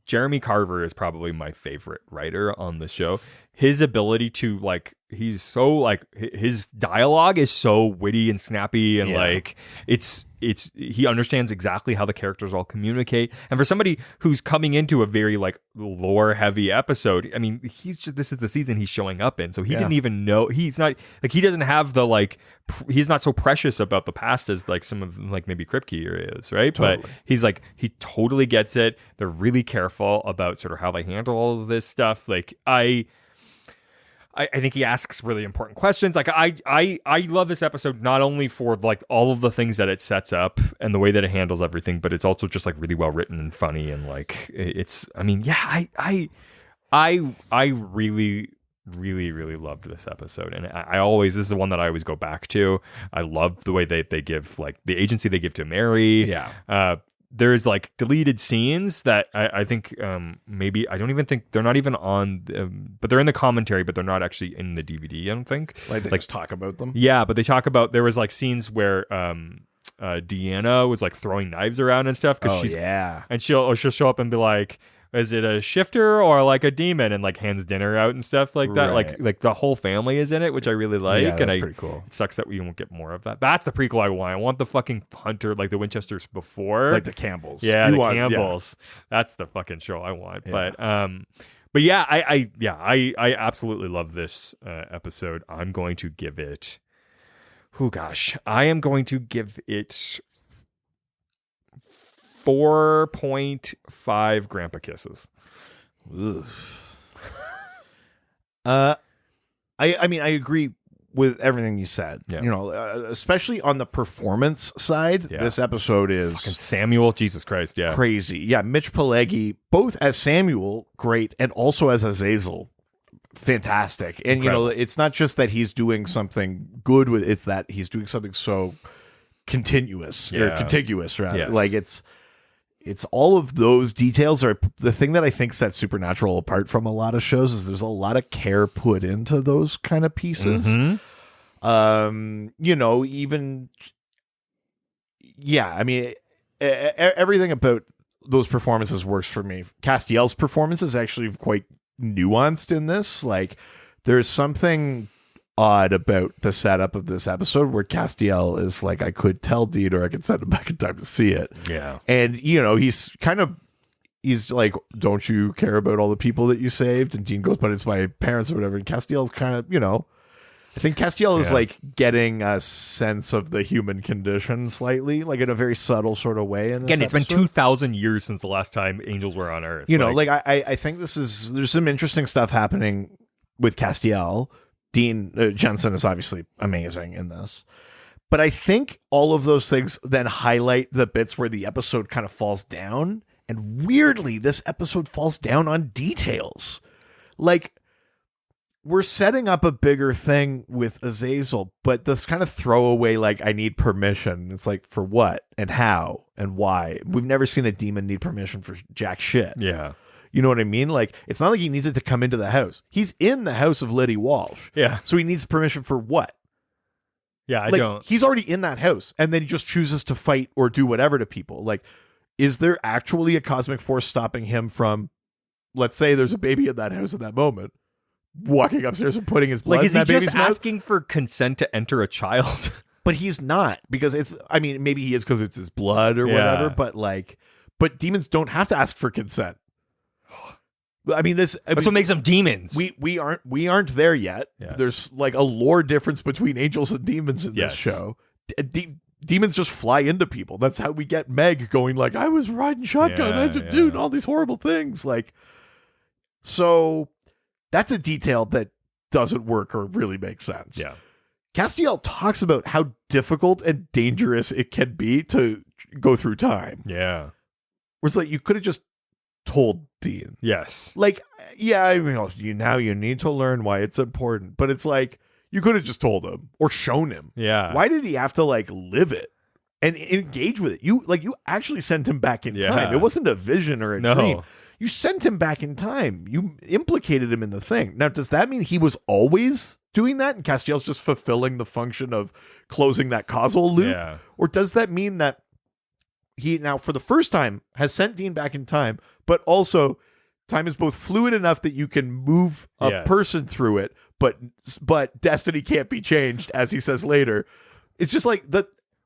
Jeremy Carver is probably my favorite writer on the show. His ability to like, he's so like, his dialogue is so witty and snappy and like he understands exactly how the characters all communicate. And for somebody who's coming into a very like lore heavy episode, I mean, this is the season he's showing up in, so he didn't even know. He's not like, he doesn't have the like, he's not so precious about the past as like some of like maybe Kripke is, right? Totally. But he's like, he totally gets it. They're really careful about sort of how they handle all of this stuff. Like I think he asks really important questions. Like I love this episode not only for like all of the things that it sets up and the way that it handles everything, but it's also just like really well written and funny and like it's. I mean, yeah, I really really loved this episode, and this is the one that I always go back to. I love the way they give like the agency they give to Mary. Yeah. There's like deleted scenes that I think maybe I don't even think they're not even on, but they're in the commentary, but they're not actually in the DVD. I don't think. Like they just talk about them. Yeah, but they talk about there was like scenes where Deanna was like throwing knives around and stuff and she'll show up and be like, is it a shifter or like a demon, and like hands dinner out and stuff like that. Right. Like the whole family is in it, which I really like. Yeah, that's and pretty cool. It sucks that we won't get more of that. That's the prequel I want. I want the fucking hunter, like the Winchesters before, like the Campbells. Yeah, Campbells. Yeah. That's the fucking show I want. Yeah. But yeah, I absolutely love this episode. I'm going to give it. Oh gosh, I am going to give it 4.5 grandpa kisses. I mean, I agree with everything you said. Yeah. Especially on the performance side, this episode is fucking Samuel. Jesus Christ, yeah, crazy. Yeah, Mitch Pileggi, both as Samuel, great, and also as Azazel, fantastic. And incredible. It's not just that he's doing something good with it's that he's doing something so continuous or contiguous, rather. Yes. Like it's all of those details are the thing that I think sets Supernatural apart from a lot of shows. Is there's a lot of care put into those kind of pieces. Mm-hmm. I mean, everything about those performances works for me. Castiel's performance is actually quite nuanced in this. Like, there's something odd about the setup of this episode where Castiel is like, I could tell Dean or I could send him back in time to see it. Yeah. And, he's like, don't you care about all the people that you saved? And Dean goes, but it's my parents or whatever. And Castiel's kind of, I think Castiel is like getting a sense of the human condition slightly, like in a very subtle sort of way. Again, it's been 2,000 years since the last time angels were on Earth. I think there's some interesting stuff happening with Castiel Dean Jensen is obviously amazing in this. But I think all of those things then highlight the bits where the episode kind of falls down. And weirdly, this episode falls down on details. Like, we're setting up a bigger thing with Azazel, but this kind of throwaway, like, I need permission. It's like, for what and how and why? We've never seen a demon need permission for jack shit. Yeah. You know what I mean? Like, it's not like he needs it to come into the house. He's in the house of Liddy Walsh. Yeah. So he needs permission for what? Yeah, I Like, don't. he's already in that house, and then he just chooses to fight or do whatever to people. Like, is there actually a cosmic force stopping him from, let's say there's a baby in that house at that moment, walking upstairs and putting his blood Like, is in he that baby's just mouth? asking for consent to enter a child? But he's not, because it's, I mean, maybe he is because it's his blood or Yeah. whatever, but like, but demons don't have to ask for consent. I mean, That's what makes them demons. we aren't there yet. Yes. There's like a lore difference between angels and demons in Yes. this show. Demons just fly into people. That's how we get Meg going like, I was riding shotgun, I just doing all these horrible things. Like, so that's a detail that doesn't work or really make sense. Yeah. Castiel talks about how difficult and dangerous it can be to go through time. Yeah. Where it's like, you could have just told Dean. Yes. Like, yeah, I mean, you need to learn why it's important. But it's like, you could have just told him or shown him. Yeah. Why did he have to like live it and engage with it? You actually sent him back in time. It wasn't a vision or a dream. You sent him back in time. You implicated him in the thing. Now, does that mean he was always doing that and Castiel's just fulfilling the function of closing that causal loop? Yeah. Or does that mean that he now, for the first time, has sent Dean back in time, but also time is both fluid enough that you can move a person through it, but destiny can't be changed, as he says later. It's just like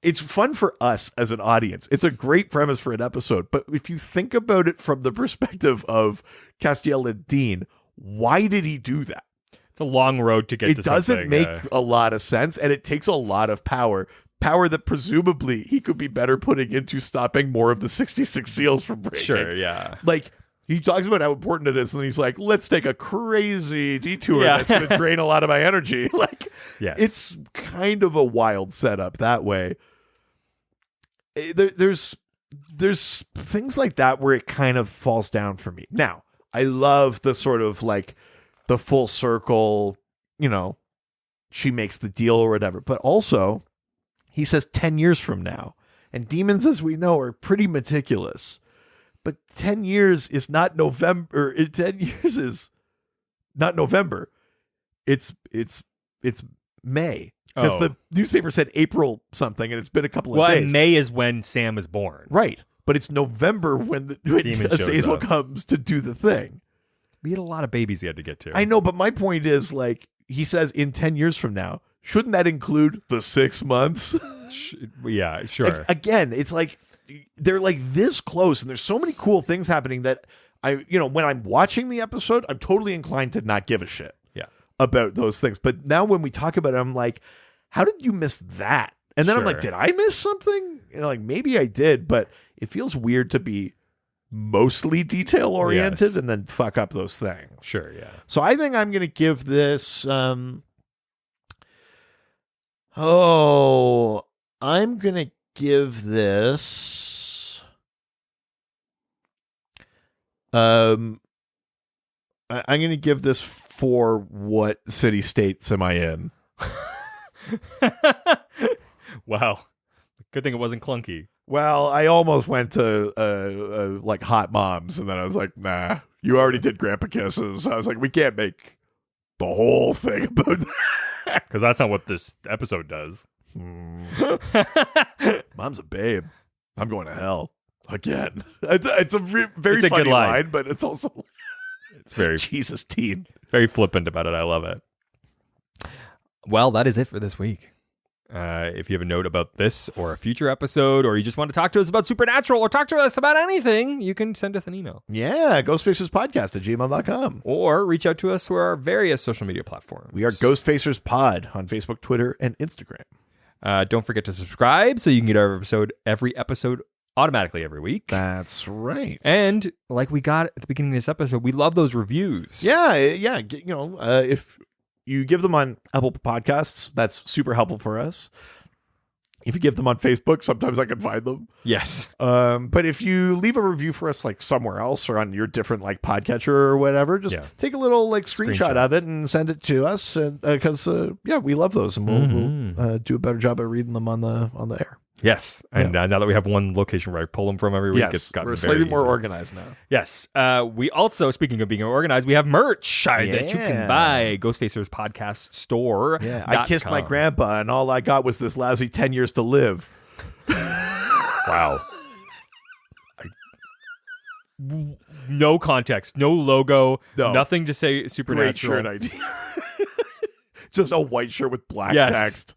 it's fun for us as an audience. It's a great premise for an episode, but if you think about it from the perspective of Castiel and Dean, why did he do that? It's a long road to get to It doesn't something. make a lot of sense, and it takes a lot of power that presumably he could be better putting into stopping more of the 66 seals from breaking. Sure, yeah. Like, he talks about how important it is, and he's like, let's take a crazy detour that's going to drain a lot of my energy. Like, it's kind of a wild setup that way. There's things like that where it kind of falls down for me. Now, I love the sort of like the full circle, she makes the deal or whatever, but also he says 10 years from now, and demons, as we know, are pretty meticulous. But 10 years is not November. 10 years is not November. It's May. Because the newspaper said April something, and it's been a couple of days. And May is when Sam is born. Right. But it's November when Azazel comes to do the thing. We had a lot of babies he had to get to. I know, but my point is, like, he says in 10 years from now, shouldn't that include the 6 months? Yeah, sure. Again, it's like, they're like this close, and there's so many cool things happening that when I'm watching the episode, I'm totally inclined to not give a shit about those things. But now when we talk about it, I'm like, how did you miss that? And then I'm like, did I miss something? Like, maybe I did, but it feels weird to be mostly detail oriented and then fuck up those things. Sure, yeah. So I think I'm going to give this, I'm going to give this I'm going to give this for what city states am I in? Wow. Good thing it wasn't clunky. Well, I almost went to like Hot Moms, and then I was like, nah, you already did Grandpa Kisses. I was like, we can't make the whole thing about that. Because that's not what this episode does. Mom's a babe. I'm going to hell again. It's a very It's a funny good line. line, but it's also It's very Jesus, teen. very flippant about it. I love it. Well, that is it for this week. If you have a note about this or a future episode, or you just want to talk to us about Supernatural or talk to us about anything, you can send us an email. Yeah, ghostfacerspodcast@gmail.com. Or reach out to us through our various social media platforms. We are Ghostfacers Pod on Facebook, Twitter, and Instagram. Don't forget to subscribe so you can get every episode automatically every week. That's right. And like we got at the beginning of this episode, we love those reviews. Yeah. If you give them on Apple Podcasts, that's super helpful for us. If you give them on Facebook, sometimes I can find them. Yes. But if you leave a review for us like somewhere else or on your different like podcatcher or whatever, just take a little like screenshot of it and send it to us, and because we love those, and we'll do a better job of reading them on the air. Yes, and now that we have one location where I pull them from every week, it's gotten we're very slightly more easy. organized now. Yes. We also, speaking of being organized, we have merch that you can buy. Ghostfacers Podcast Store. Yeah, I kissed my grandpa, and all I got was this lousy 10 years to live. Wow. No context, no logo, nothing to say supernatural. Great shirt idea. Just a white shirt with black text.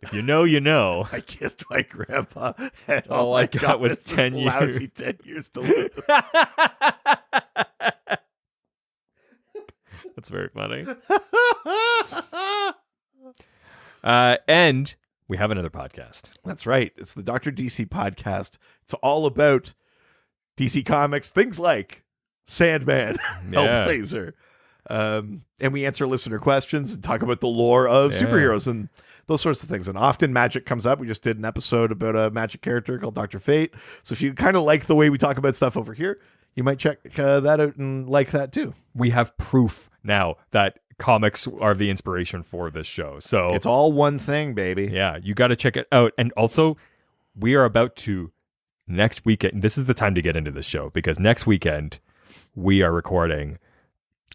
If you know, you know. I kissed my grandpa, and all I got was 10 years. Lousy 10 years to live. That's very funny. And we have another podcast. That's right. It's the Dr. DC podcast. It's all about DC Comics, things like Sandman, Hellblazer. And we answer listener questions and talk about the lore of superheroes and those sorts of things. And often magic comes up. We just did an episode about a magic character called Dr. Fate. So if you kind of like the way we talk about stuff over here, you might check that out and like that too. We have proof now that comics are the inspiration for this show. So it's all one thing, baby. Yeah, you got to check it out. And also, we are about to next weekend. This is the time to get into this show because next weekend we are recording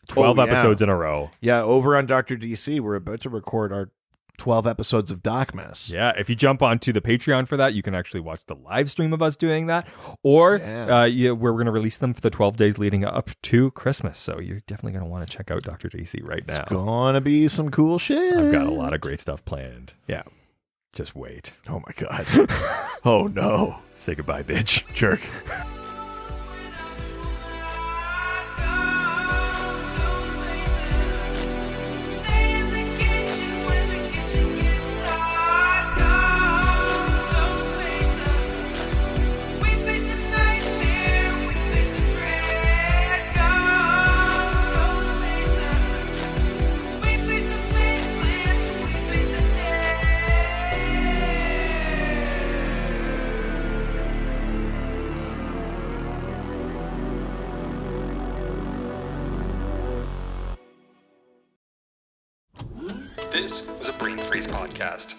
12 episodes in a row. Yeah, over on Dr. DC, we're about to record our 12 episodes of Darkness. Yeah, if you jump onto the Patreon for that, you can actually watch the live stream of us doing that. Or we're going to release them for the 12 days leading up to Christmas. So you're definitely going to want to check out Dr. DC right now. It's going to be some cool shit. I've got a lot of great stuff planned. Yeah. Just wait. Oh my God. Oh no. Say goodbye, bitch. Jerk. This was a Brain Freeze podcast.